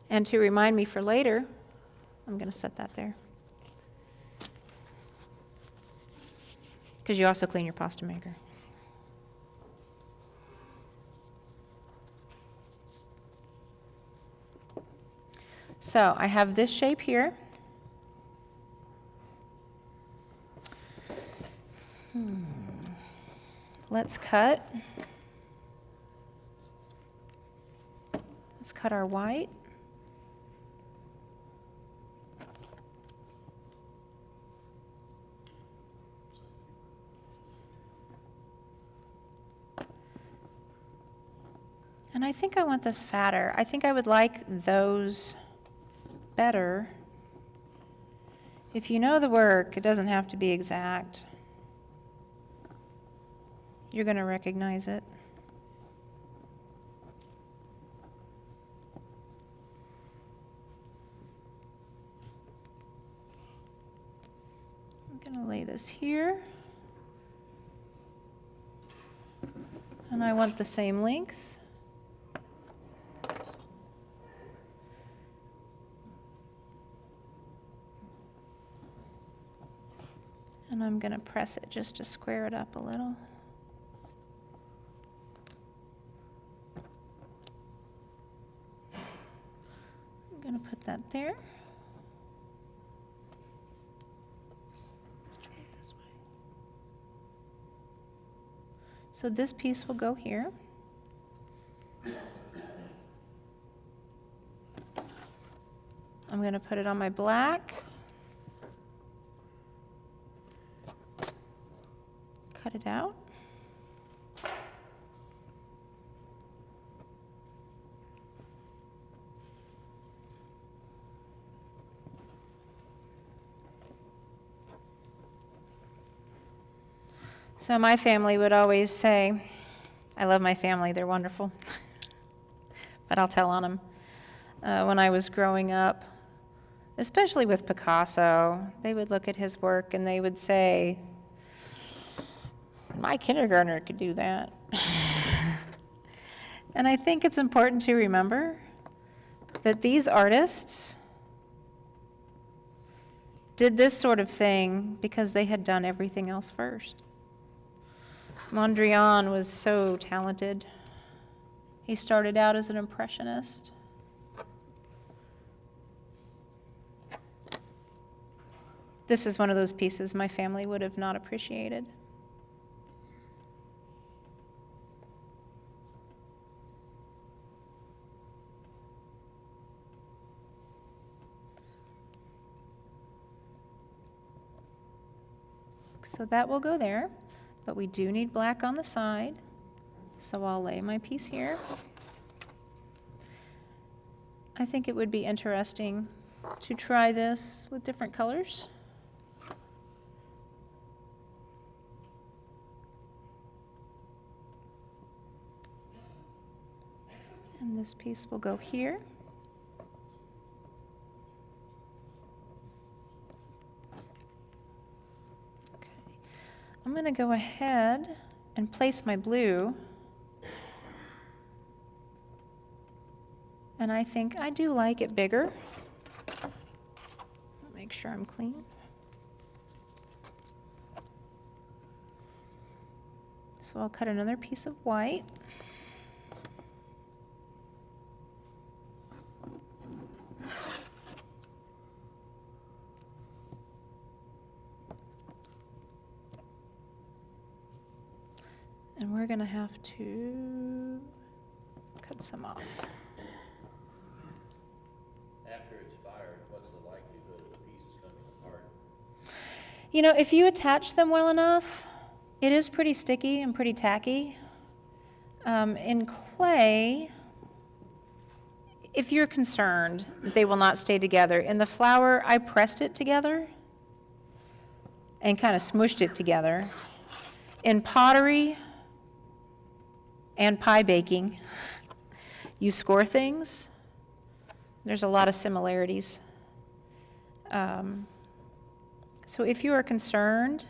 And to remind me for later, I'm going to set that there. Because you also clean your pasta maker. So I have this shape here. Let's cut. Let's cut our white. And I think I want this fatter. I think I would like those better. If you know the work, it doesn't have to be exact. You're going to recognize it. I'm going to lay this here. And I want the same length. And I'm going to press it just to square it up a little. I'm going to put that there. Let's try it this way. So this piece will go here. I'm going to put it on my black. Cut it out. So my family would always say, I love my family, they're wonderful, but I'll tell on them. When I was growing up, especially with Picasso, they would look at his work and they would say, my kindergartner could do that. And I think it's important to remember that these artists did this sort of thing because they had done everything else first. Mondrian was so talented. He started out as an impressionist. This is one of those pieces my family would have not appreciated. So that will go there, but we do need black on the side. So I'll lay my piece here. I think it would be interesting to try this with different colors. And this piece will go here. I'm going to go ahead and place my blue. And I think I do like it bigger. Make sure I'm clean. So I'll cut another piece of white. And we're going to have to cut some off. After it's fired, what's the likelihood of the pieces coming apart? You know, if you attach them well enough, it is pretty sticky and pretty tacky. In clay, if you're concerned that they will not stay together, in the flour, I pressed it together and kind of smooshed it together. In pottery and pie baking, you score things. There's a lot of similarities. So if you are concerned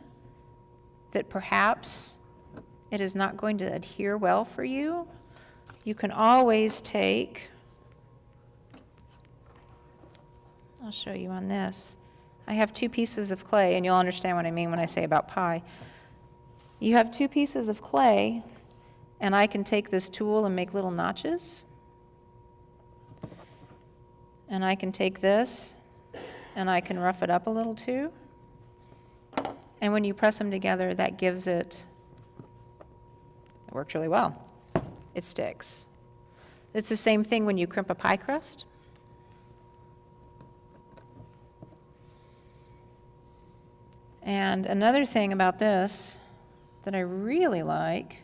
that perhaps it is not going to adhere well for you, you can always take, I'll show you on this. I have 2 pieces of clay, and you'll understand what I mean when I say about pie. You have 2 pieces of clay, and I can take this tool and make little notches. And I can take this, and I can rough it up a little too. And when you press them together, that gives it works really well. It sticks. It's the same thing when you crimp a pie crust. And another thing about this that I really like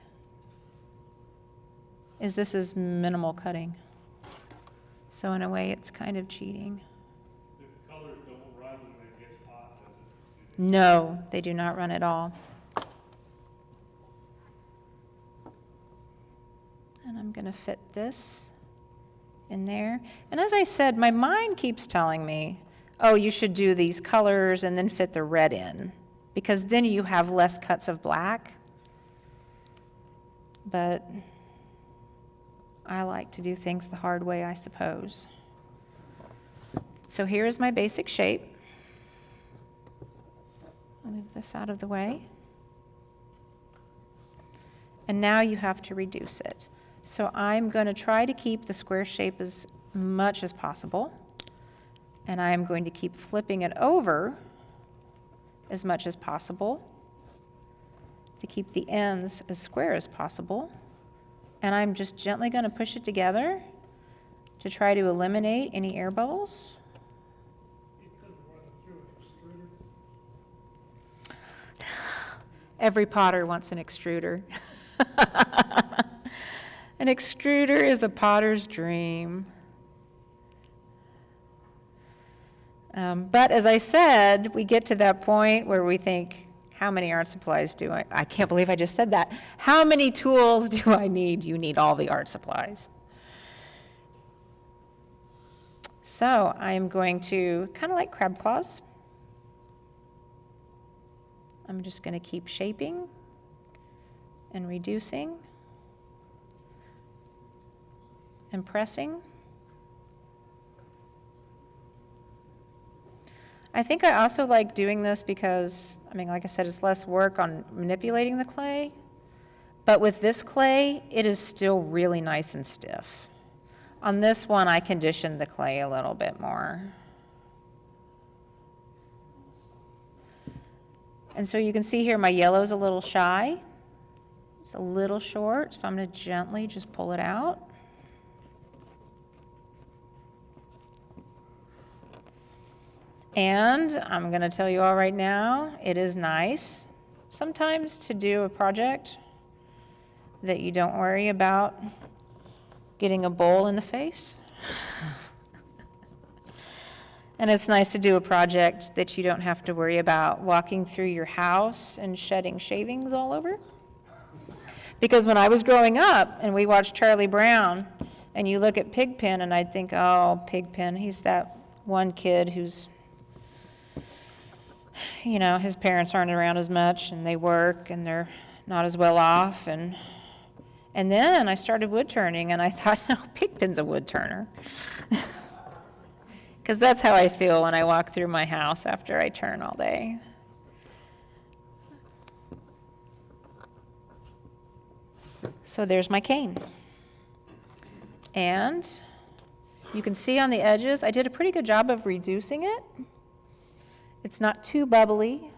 is this is minimal cutting. So in a way, it's kind of cheating. The colors don't run when it gets hot, does it? No, they do not run at all. And I'm going to fit this in there. And as I said, my mind keeps telling me, oh, you should do these colors and then fit the red in, because then you have less cuts of black. But I like to do things the hard way, I suppose. So here is my basic shape. I'll move this out of the way. And now you have to reduce it. So I'm going to try to keep the square shape as much as possible. And I'm going to keep flipping it over as much as possible to keep the ends as square as possible. And I'm just gently going to push it together to try to eliminate any air bubbles. You couldn't run it through an extruder. Every potter wants an extruder. An extruder is a potter's dream. But as I said, we get to that point where we think, how many art supplies do I can't believe I just said that. How many tools do I need? You need all the art supplies. So I'm going to, kind of like crab claws, I'm just going to keep shaping and reducing and pressing. I think I also like doing this because, I mean, like I said, it's less work on manipulating the clay, but with this clay, it is still really nice and stiff. On this one, I conditioned the clay a little bit more. And so you can see here my yellow's a little shy. It's a little short, so I'm going to gently just pull it out. And I'm going to tell you all right now, it is nice sometimes to do a project that you don't worry about getting a bowl in the face. And it's nice to do a project that you don't have to worry about walking through your house and shedding shavings all over. Because when I was growing up and we watched Charlie Brown, and you look at Pigpen and I'd think, oh, Pigpen, he's that one kid who's, you know, his parents aren't around as much and they work and they're not as well off. And then I started wood turning and I thought, no, Pigpen's a wood turner. Because that's how I feel when I walk through my house after I turn all day. So there's my cane. And you can see on the edges, I did a pretty good job of reducing it. It's not too bubbly.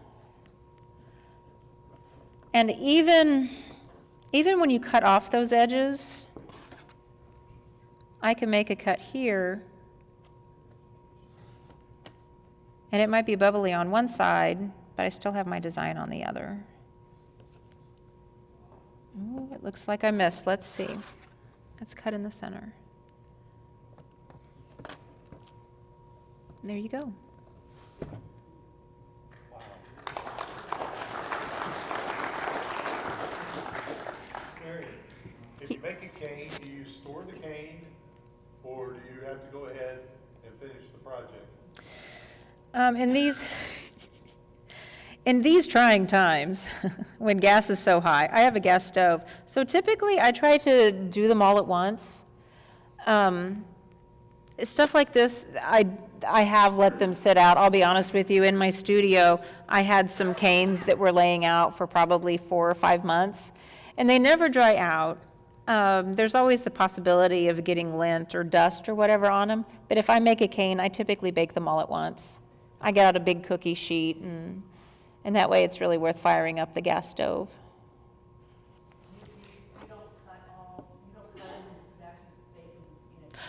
And even when you cut off those edges, I can make a cut here. And it might be bubbly on one side, but I still have my design on the other. Ooh, it looks like I missed. Let's see. Let's cut in the center. There you go. Marian, if you make a cane, do you store the cane, or do you have to go ahead and finish the project? In these trying times, when gas is so high, I have a gas stove. So typically, I try to do them all at once. Stuff like this, I have let them sit out. I'll be honest with you, in my studio, I had some canes that were laying out for probably 4 or 5 months, and they never dry out. There's always the possibility of getting lint or dust or whatever on them, but if I make a cane, I typically bake them all at once. I get out a big cookie sheet, and that way it's really worth firing up the gas stove.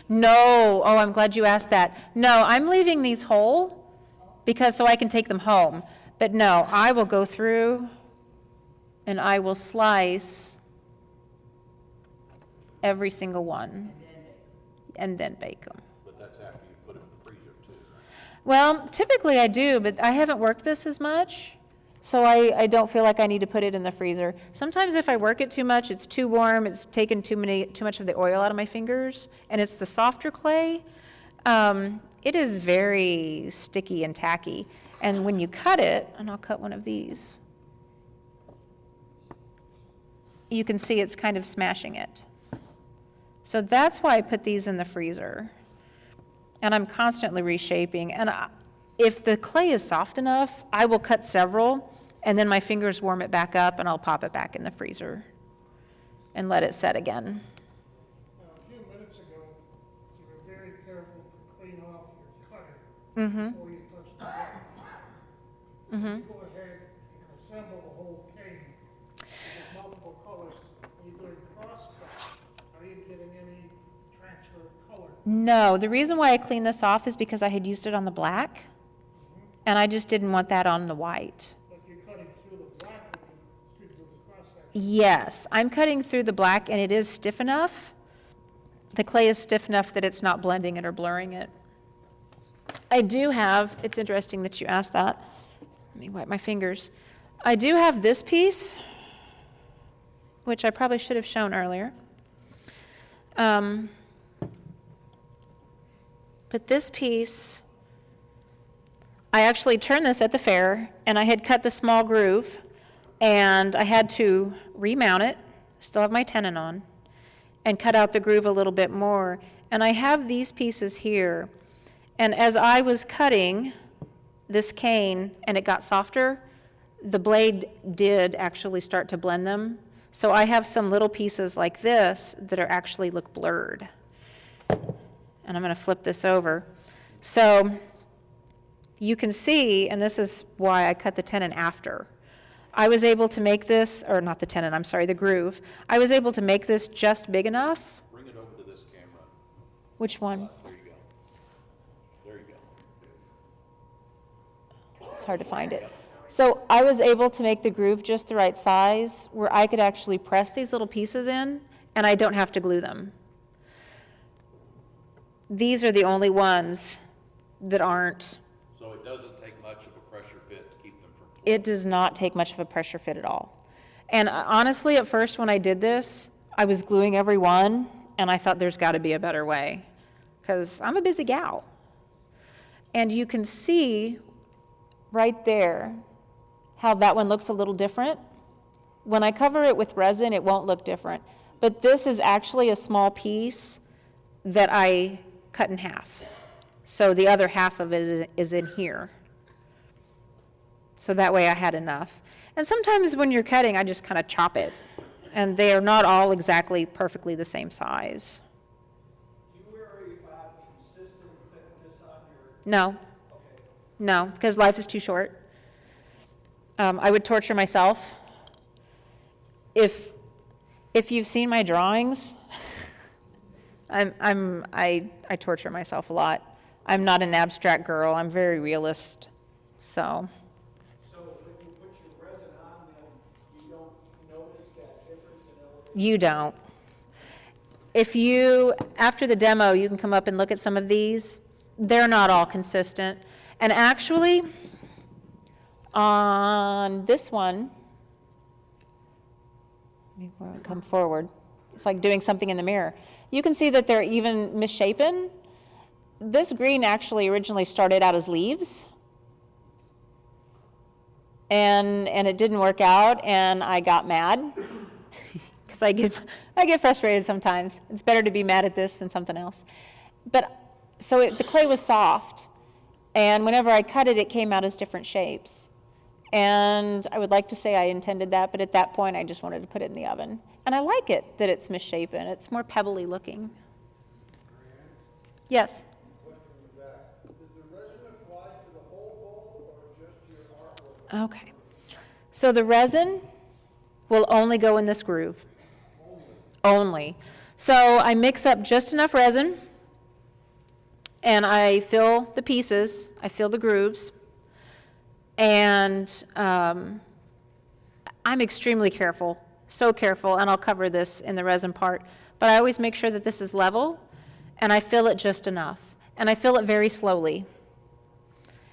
No, oh, I'm glad you asked that. No, I'm leaving these whole because so I can take them home. But no, I will go through and I will slice every single one and then bake them. But that's after you put it in the freezer too, right? Well, typically I do, but I haven't worked this as much, so I don't feel like I need to put it in the freezer. Sometimes if I work it too much, it's too warm, it's taken too much of the oil out of my fingers, and it's the softer clay. It is very sticky and tacky, and when you cut it, and I'll cut one of these, you can see it's kind of smashing it. So that's why I put these in the freezer. And I'm constantly reshaping. And if the clay is soft enough, I will cut several, and then my fingers warm it back up, and I'll pop it back in the freezer and let it set again. A few minutes ago, you were very careful to clean off your cutter before you touch the button. You go ahead and assemble the whole cane with multiple colors. When you're doing cross cut, are you getting any transfer of color? No, the reason why I cleaned this off is because I had used it on the black, and I just didn't want that on the white. But you're cutting through the black when you do the cross section. Yes, I'm cutting through the black, and it is stiff enough. The clay is stiff enough that it's not blending it or blurring it. I do have, it's interesting that you asked that. Let me wipe my fingers. I do have this piece, which I probably should have shown earlier. But this piece, I actually turned this at the fair, and I had cut the small groove, and I had to remount it, still have my tenon on, and cut out the groove a little bit more. And I have these pieces here, and as I was cutting this cane and it got softer, the blade did actually start to blend them. So I have some little pieces like this that are actually look blurred. And I'm going to flip this over. So you can see, and this is why I cut the tenon after. I was able to make this, or not the tenon, I'm sorry, the groove. I was able to make this just big enough. Bring it over to this camera. Which one? There you go. There you go. It's hard to find it. So I was able to make the groove just the right size where I could actually press these little pieces in and I don't have to glue them. These are the only ones that aren't. So it doesn't take much of a pressure fit to keep them from. It does not take much of a pressure fit at all. And honestly, at first when I did this, I was gluing every one and I thought there's got to be a better way because I'm a busy gal. And you can see right there how that one looks a little different. When I cover it with resin, it won't look different. But this is actually a small piece that I cut in half. So the other half of it is in here. So that way I had enough. And sometimes when you're cutting, I just kind of chop it. And they are not all exactly perfectly the same size. Do you worry about consistent thickness on your, No. okay, No, because life is too short. I would torture myself. If you've seen my drawings, I torture myself a lot. I'm not an abstract girl. I'm very realist. So so when you put your resin on them, you don't notice that difference in elevation? you don't. If you, after the demo, you can come up and look at some of these. They're not all consistent. And actually, on this one, let me come forward. It's like doing something in the mirror. You can see that they're even misshapen. This green actually originally started out as leaves. And it didn't work out, and I got mad. Because I get frustrated sometimes. It's better to be mad at this than something else. But so the clay was soft, and whenever I cut it, it came out as different shapes. And I would like to say I intended that, but at that point, I just wanted to put it in the oven. And I like it that it's misshapen. It's more pebbly looking. Yes? Does the resin apply to the whole bowl or just to your artwork? Okay. So the resin will only go in this groove. Only. So I mix up just enough resin, and I fill the pieces, I fill the grooves, and I'm extremely careful, so careful, and I'll cover this in the resin part, but I always make sure that this is level, and I fill it just enough, and I fill it very slowly.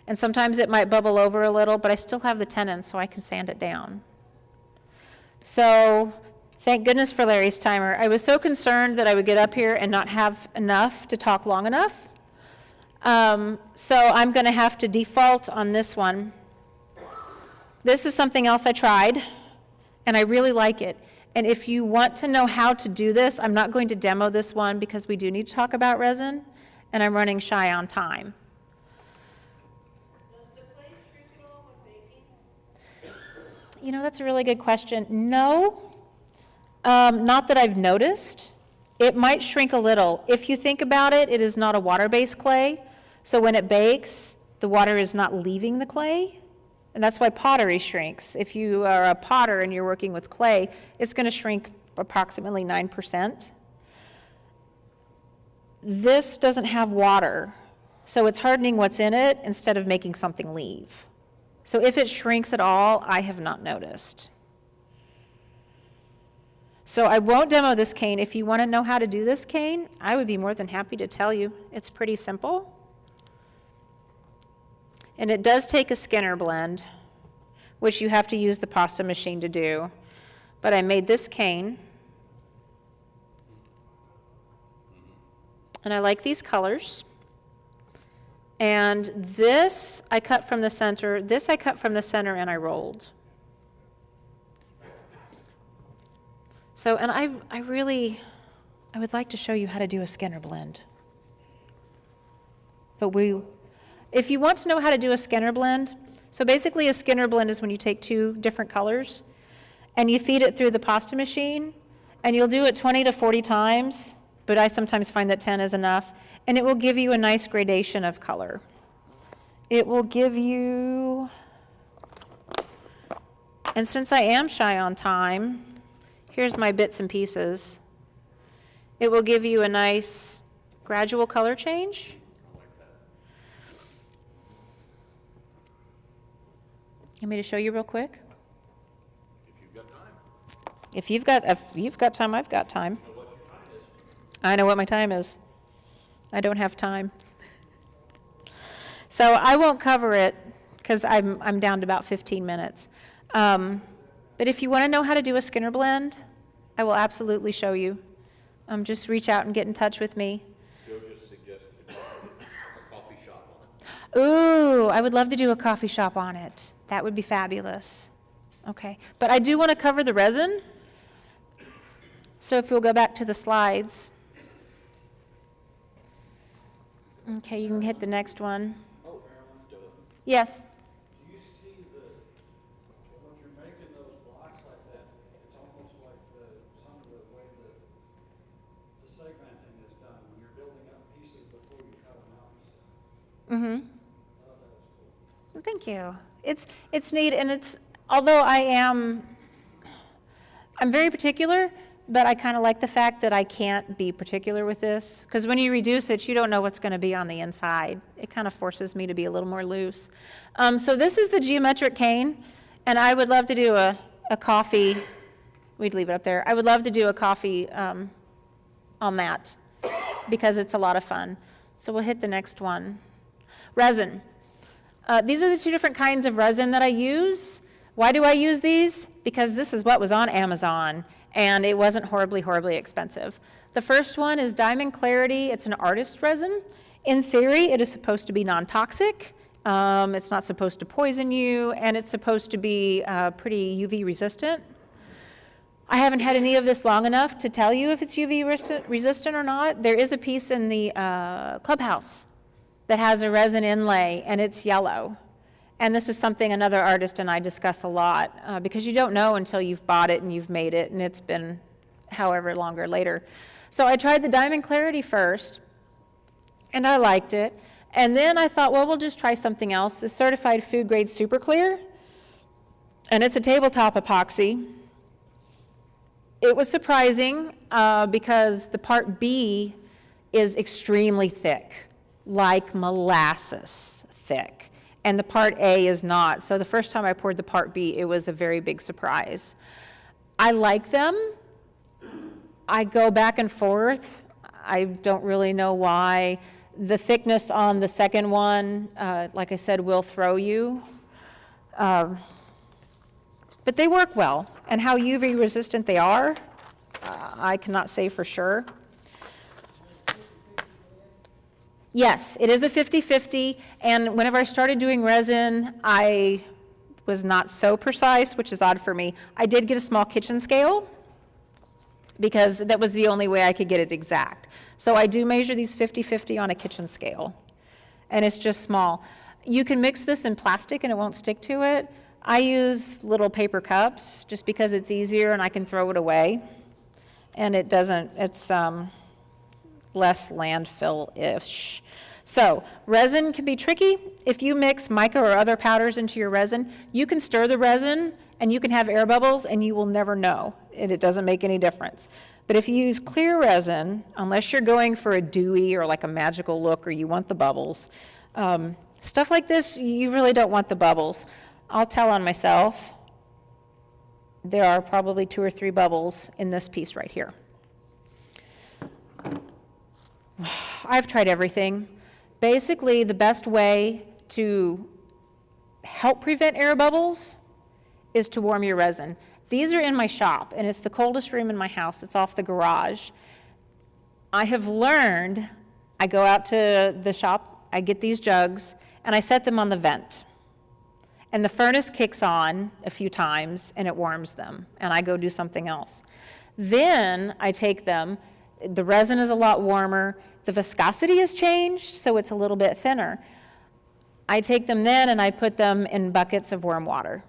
And sometimes it might bubble over a little, but I still have the tenon, so I can sand it down. So thank goodness for Larry's timer. I was so concerned that I would get up here and not have enough to talk long enough. So I'm going to have to default on this one. This is something else I tried, and I really like it. And if you want to know how to do this, I'm not going to demo this one because we do need to talk about resin, and I'm running shy on time. Does the clay shrink at all when baking? You know, that's a really good question. No, not that I've noticed. It might shrink a little. If you think about it, it is not a water-based clay, so when it bakes, the water is not leaving the clay, and that's why pottery shrinks. If you are a potter and you're working with clay, it's going to shrink approximately 9%. This doesn't have water, so it's hardening what's in it instead of making something leave. So if it shrinks at all, I have not noticed. So I won't demo this cane. If you want to know how to do this cane, I would be more than happy to tell you. It's pretty simple. And it does take a Skinner blend, which you have to use the pasta machine to do. But I made this cane. And I like these colors. And this I cut from the center, this I cut from the center and I rolled. So, and I would like to show you how to do a Skinner blend. But if you want to know how to do a Skinner blend, so basically a Skinner blend is when you take two different colors and you feed it through the pasta machine, and you'll do it 20 to 40 times, but I sometimes find that 10 is enough, and it will give you a nice gradation of color. It will give you, and since I am shy on time, here's my bits and pieces. It will give you a nice gradual color change. You want me to show you real quick? If you've got time, I've got time. I know what my time is. I don't have time. So I won't cover it because I'm down to about 15 minutes. But if you want to know how to do a Skinner blend, I will absolutely show you. Just reach out and get in touch with me. Joe just suggested a coffee shop on it. Ooh, I would love to do a coffee shop on it. That would be fabulous. Okay, but I do want to cover the resin. So if we'll go back to the slides. Okay, you can hit the next one. Yes. Do you see when you're making those blocks like that, it's almost like some of the way the segmenting is done, when you're building up pieces before you cut them out and stuff. Mm-hmm. I thought that was cool. Well, thank you. It's neat, and although I'm very particular, but I kind of like the fact that I can't be particular with this, because when you reduce it, you don't know what's going to be on the inside. It kind of forces me to be a little more loose. So this is the geometric cane, and I would love to do a coffee, we'd leave it up there. I would love to do a coffee on that, because it's a lot of fun. So we'll hit the next one. Resin. These are the two different kinds of resin that I use. Why do I use these? Because this is what was on Amazon, and it wasn't horribly, horribly expensive. The first one is Diamond Clarity. It's an artist resin. In theory, it is supposed to be non-toxic. It's not supposed to poison you, and it's supposed to be pretty UV resistant. I haven't had any of this long enough to tell you if it's UV resistant or not. There is a piece in the clubhouse that has a resin inlay, and it's yellow. And this is something another artist and I discuss a lot, because you don't know until you've bought it and you've made it, and it's been however longer later. So I tried the Diamond Clarity first, and I liked it. And then I thought, well, we'll just try something else. It's certified food grade super clear, and it's a tabletop epoxy. It was surprising because the part B is extremely thick, like molasses thick, and the part A is not. So the first time I poured the part B, it was a very big surprise. I like them. I go back and forth. I don't really know why. The thickness on the second one, like I said, will throw you. But they work well, and how UV resistant they are, I cannot say for sure. Yes, it is a 50-50, and whenever I started doing resin, I was not so precise, which is odd for me. I did get a small kitchen scale, because that was the only way I could get it exact. So I do measure these 50-50 on a kitchen scale, and it's just small. You can mix this in plastic and it won't stick to it. I use little paper cups just because it's easier and I can throw it away. And it doesn't, it's less landfill-ish. So resin can be tricky. If you mix mica or other powders into your resin, you can stir the resin and you can have air bubbles and you will never know. It doesn't make any difference. But if you use clear resin, unless you're going for a dewy or like a magical look or you want the bubbles, stuff like this, you really don't want the bubbles. I'll tell on myself, there are probably 2 or 3 bubbles in this piece right here. I've tried everything. Basically, the best way to help prevent air bubbles is to warm your resin. These are in my shop, and it's the coldest room in my house. It's off the garage. I have learned, I go out to the shop, I get these jugs, and I set them on the vent. And the furnace kicks on a few times, and it warms them, and I go do something else. Then I take them, the resin is a lot warmer, the viscosity has changed, so it's a little bit thinner. I take them then and I put them in buckets of warm water.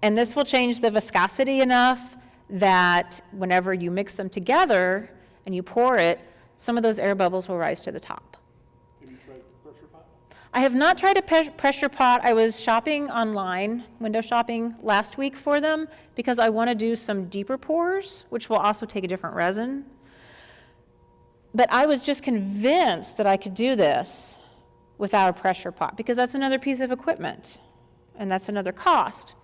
And this will change the viscosity enough that whenever you mix them together and you pour it, some of those air bubbles will rise to the top. Have you tried the pressure pot? I have not tried a pressure pot. I was shopping online, window shopping last week for them because I want to do some deeper pours, which will also take a different resin. But I was just convinced that I could do this without a pressure pot because that's another piece of equipment and that's another cost.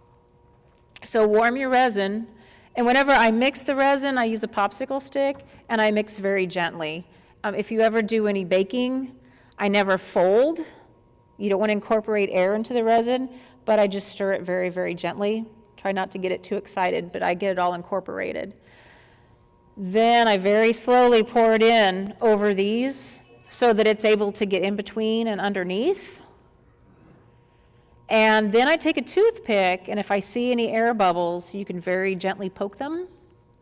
So warm your resin, and whenever I mix the resin, I use a popsicle stick and I mix very gently. If you ever do any baking, I never fold. You don't want to incorporate air into the resin, but I just stir it very, very gently. Try not to get it too excited, but I get it all incorporated. Then I very slowly pour it in over these so that it's able to get in between and underneath. And then I take a toothpick, and if I see any air bubbles, you can very gently poke them.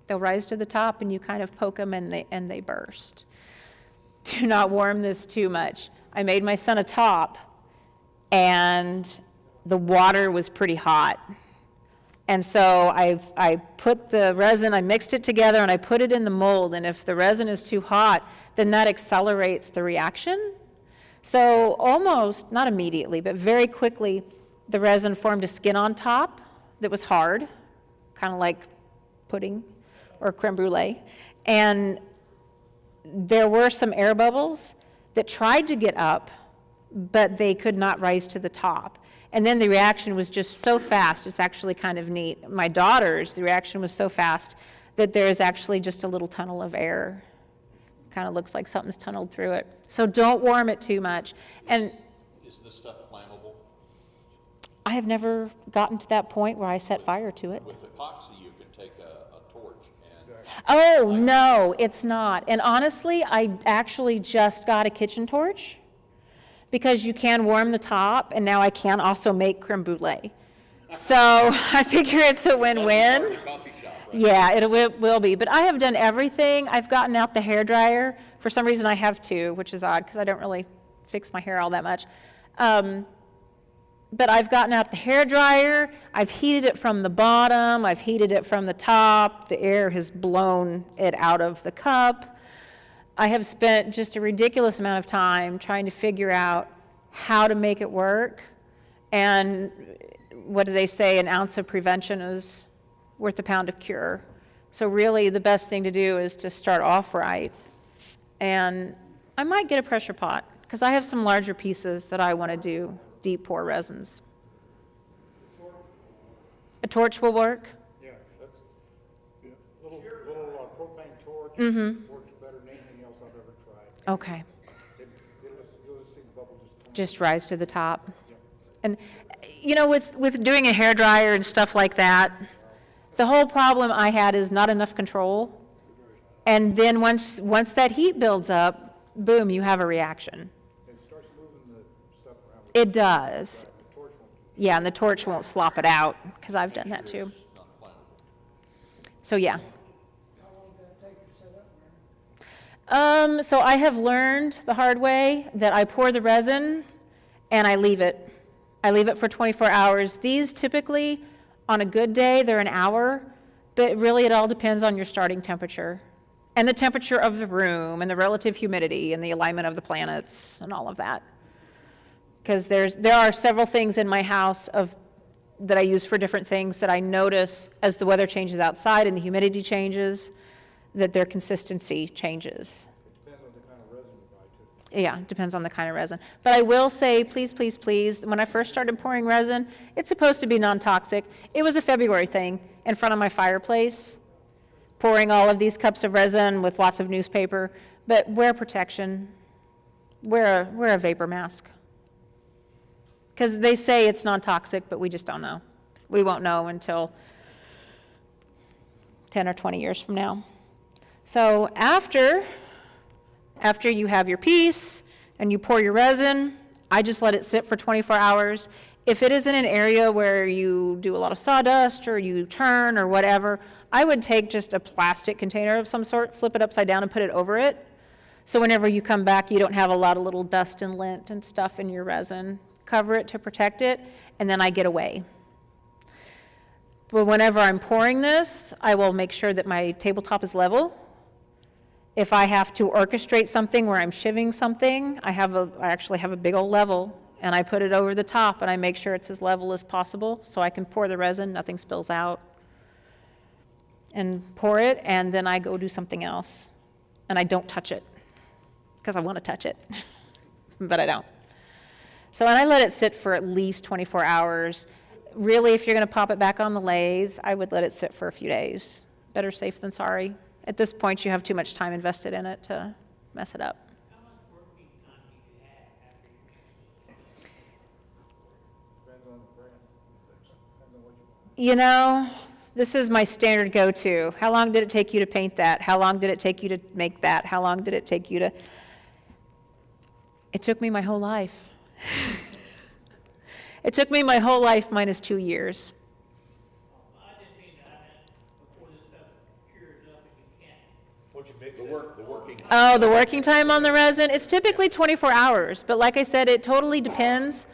They'll rise to the top, and you kind of poke them, and they burst. Do not warm this too much. I made my son a top, and the water was pretty hot. And so I put the resin, I mixed it together, and I put it in the mold. And if the resin is too hot, then that accelerates the reaction. So almost, not immediately, but very quickly, the resin formed a skin on top that was hard, kind of like pudding or creme brulee. And there were some air bubbles that tried to get up, but they could not rise to the top. And then the reaction was just so fast, it's actually kind of neat. My daughter's, the reaction was so fast that there is actually just a little tunnel of air kind of looks like something's tunneled through it. So don't warm it too much. And Is this stuff flammable? I have never gotten to that point where I set fire to it. With epoxy, you can take a torch and, Oh, no, it's not. And honestly, I actually just got a kitchen torch because you can warm the top, and now I can also make creme brulee. So I figure it's a win-win. coffee shop, right? Yeah, it will be. But I have done everything. I've gotten out the hairdryer. For some reason, I have two, which is odd because I don't really fix my hair all that much. But I've gotten out the hairdryer. I've heated it from the bottom. I've heated it from the top. The air has blown it out of the cup. I have spent just a ridiculous amount of time trying to figure out how to make it work. And what do they say? An ounce of prevention is worth a pound of cure. So really the best thing to do is to start off right. And I might get a pressure pot because I have some larger pieces that I want to do deep pour resins. A torch will work? Yeah, that's, yeah, little propane torch, works better than anything else I've ever tried. Okay. You'll just see the bubble just come. Just rise to the top. And, you know, with doing a hairdryer and stuff like that, the whole problem I had is not enough control. And then once that heat builds up, boom, you have a reaction. It starts moving the stuff around. It does. The torch won't. Yeah, and the torch won't slop it out, because I've done that too. Not flammable. So, yeah. How long did that take to set up, Mary? So I have learned the hard way that I pour the resin and I leave it. I leave it for 24 hours. These typically, on a good day, they're an hour, but really it all depends on your starting temperature and the temperature of the room and the relative humidity and the alignment of the planets and all of that. Because there are several things in my house that I use for different things that I notice as the weather changes outside and the humidity changes, that their consistency changes. It depends on the kind of resin you buy too. Yeah, depends on the kind of resin. But I will say, please, please, please, when I first started pouring resin, it's supposed to be non-toxic. It was a February thing in front of my fireplace, pouring all of these cups of resin with lots of newspaper. But wear protection. Wear a vapor mask. Because they say it's non-toxic, but we just don't know. We won't know until 10 or 20 years from now. So after you have your piece and you pour your resin, I just let it sit for 24 hours. If it is in an area where you do a lot of sawdust or you turn or whatever, I would take just a plastic container of some sort, flip it upside down and put it over it. So whenever you come back, you don't have a lot of little dust and lint and stuff in your resin. Cover it to protect it, and then I get away. But whenever I'm pouring this, I will make sure that my tabletop is level. If I have to orchestrate something where I'm shivving something, I actually have a big old level, and I put it over the top, and I make sure it's as level as possible so I can pour the resin, nothing spills out, and pour it, and then I go do something else. And I don't touch it, because I want to touch it, but I don't. So, and I let it sit for at least 24 hours. Really, if you're going to pop it back on the lathe, I would let it sit for a few days. Better safe than sorry. At this point, you have too much time invested in it to mess it up. How much working time do you have after you make it? Depends on the brand. Depends on what you want. You know, this is my standard go-to. How long did it take you to paint that? How long did it take you to make that? How long did it take you to... It took me my whole life. It took me my whole life minus 2 years. I didn't mean that. I meant before this stuff cures up and you can't. Once you mix The it. working. Oh, the working time on the resin, it's typically 24 hours, but like I said, it totally depends.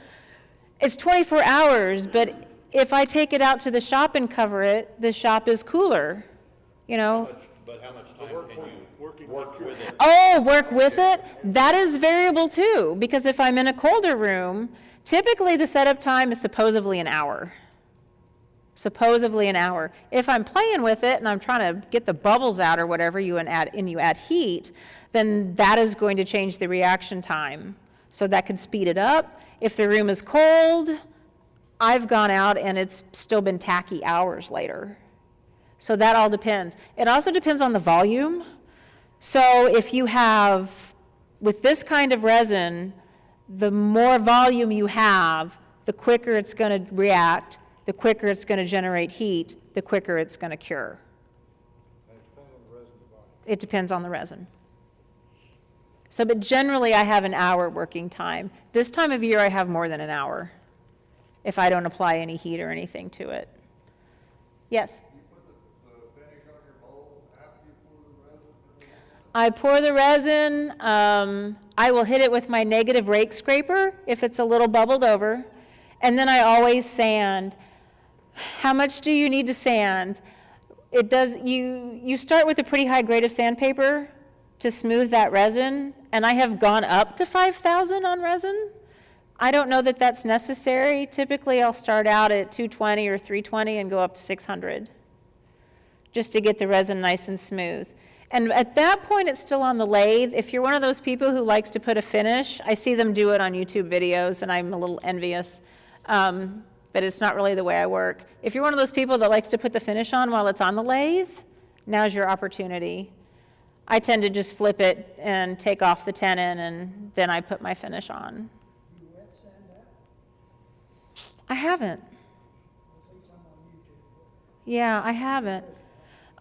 It's 24 hours, but if I take it out to the shop and cover it, the shop is cooler, you know? But how much time can you work with it? Oh, work with it? That is variable too, because if I'm in a colder room, typically the setup time is supposedly an hour. Supposedly an hour. If I'm playing with it and I'm trying to get the bubbles out or whatever, you add heat, then that is going to change the reaction time. So that could speed it up. If the room is cold, I've gone out and it's still been tacky hours later. So that all depends. It also depends on the volume. So if you have, with this kind of resin, the more volume you have, the quicker it's going to react, the quicker it's going to generate heat, the quicker it's going to cure. It depends on the resin. So, but generally I have an hour working time. This time of year I have more than an hour if I don't apply any heat or anything to it. Yes? You put the finish on your bowl after you pour the resin? I pour the resin, I will hit it with my negative rake scraper if it's a little bubbled over, and then I always sand. How much do you need to sand? It does, you start with a pretty high grade of sandpaper to smooth that resin, and I have gone up to 5,000 on resin. I don't know that that's necessary. Typically I'll start out at 220 or 320 and go up to 600 just to get the resin nice and smooth. And at that point, it's still on the lathe. If you're one of those people who likes to put a finish, I see them do it on YouTube videos, and I'm a little envious, but it's not really the way I work. If you're one of those people that likes to put the finish on while it's on the lathe, now's your opportunity. I tend to just flip it and take off the tenon, and then I put my finish on. You wet sand that? I haven't. I see some on YouTube. Yeah, I haven't.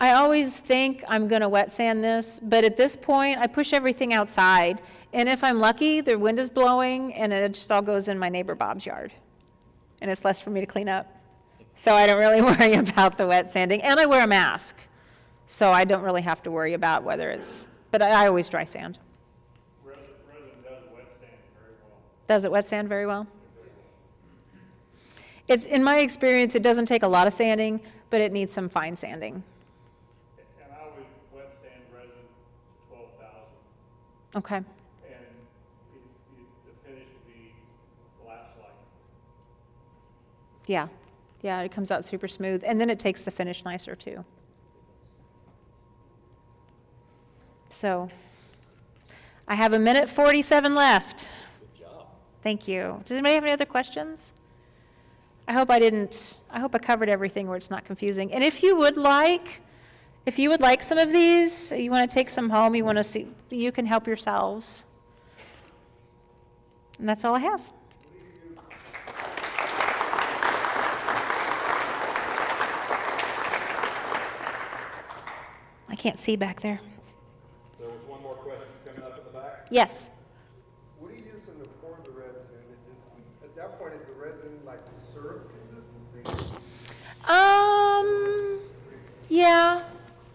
I always think I'm going to wet sand this, but at this point, I push everything outside. And if I'm lucky, the wind is blowing, and it just all goes in my neighbor Bob's yard. And it's less for me to clean up. So I don't really worry about the wet sanding. And I wear a mask, so I don't really have to worry about whether it's, but I always dry sand. Resin does wet sand very well. Does it wet sand very well? It's, in my experience, it doesn't take a lot of sanding, but it needs some fine sanding. And I would wet sand resin 12,000, Okay. and the finish would be glass-like. Yeah. Yeah, it comes out super smooth, and then it takes the finish nicer too. So, I have 1:47 left. Good job. Thank you. Does anybody have any other questions? I hope I covered everything where it's not confusing. And if you would like some of these, you want to take some home, you want to see, you can help yourselves. And that's all I have. I can't see back there. There was one more question coming up in the back. Yes. What do you use when you pour the resin in? At that point, is the resin like syrup consistency?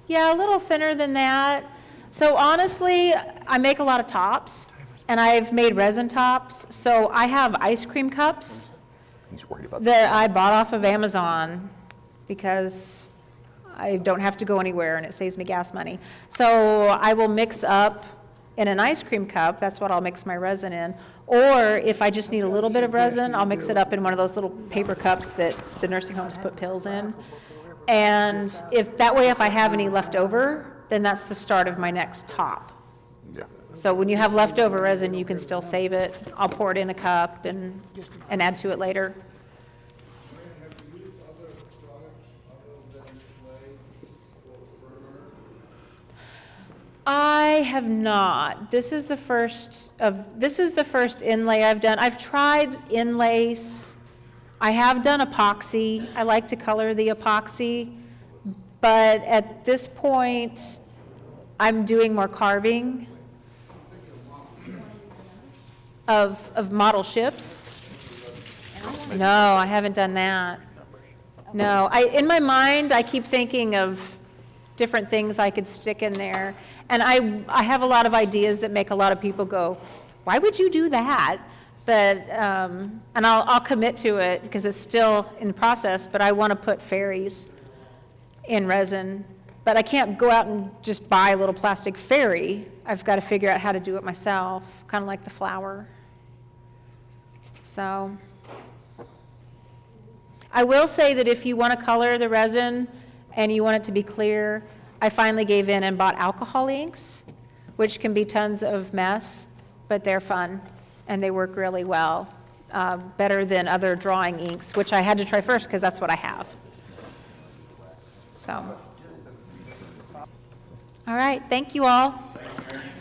Yeah, a little thinner than that. So honestly, I make a lot of tops, and I've made resin tops. So I have ice cream cups He's worried about that I bought off of Amazon because I don't have to go anywhere and it saves me gas money. So I will mix up in an ice cream cup, that's what I'll mix my resin in. Or if I just need a little bit of resin, I'll mix it up in one of those little paper cups that the nursing homes put pills in. And if that way, if I have any left over, then that's the start of my next top. Yeah. So when you have leftover resin, you can still save it. I'll pour it in a cup and add to it later. Have you used other products other than clay or primer? I have not. This is the first inlay I've done. I've tried inlays. I have done epoxy. I like to color the epoxy, but at this point, I'm doing more carving of model ships. No, I haven't done that. No, in my mind, I keep thinking of different things I could stick in there. And I have a lot of ideas that make a lot of people go, why would you do that? But, and I'll commit to it because it's still in process, but I want to put fairies in resin. But I can't go out and just buy a little plastic fairy. I've got to figure out how to do it myself, kind of like the flower. So, I will say that if you want to color the resin and you want it to be clear, I finally gave in and bought alcohol inks, which can be tons of mess, but they're fun and they work really well, better than other drawing inks, which I had to try first because that's what I have. So, All right, thank you all. Thanks, Marion.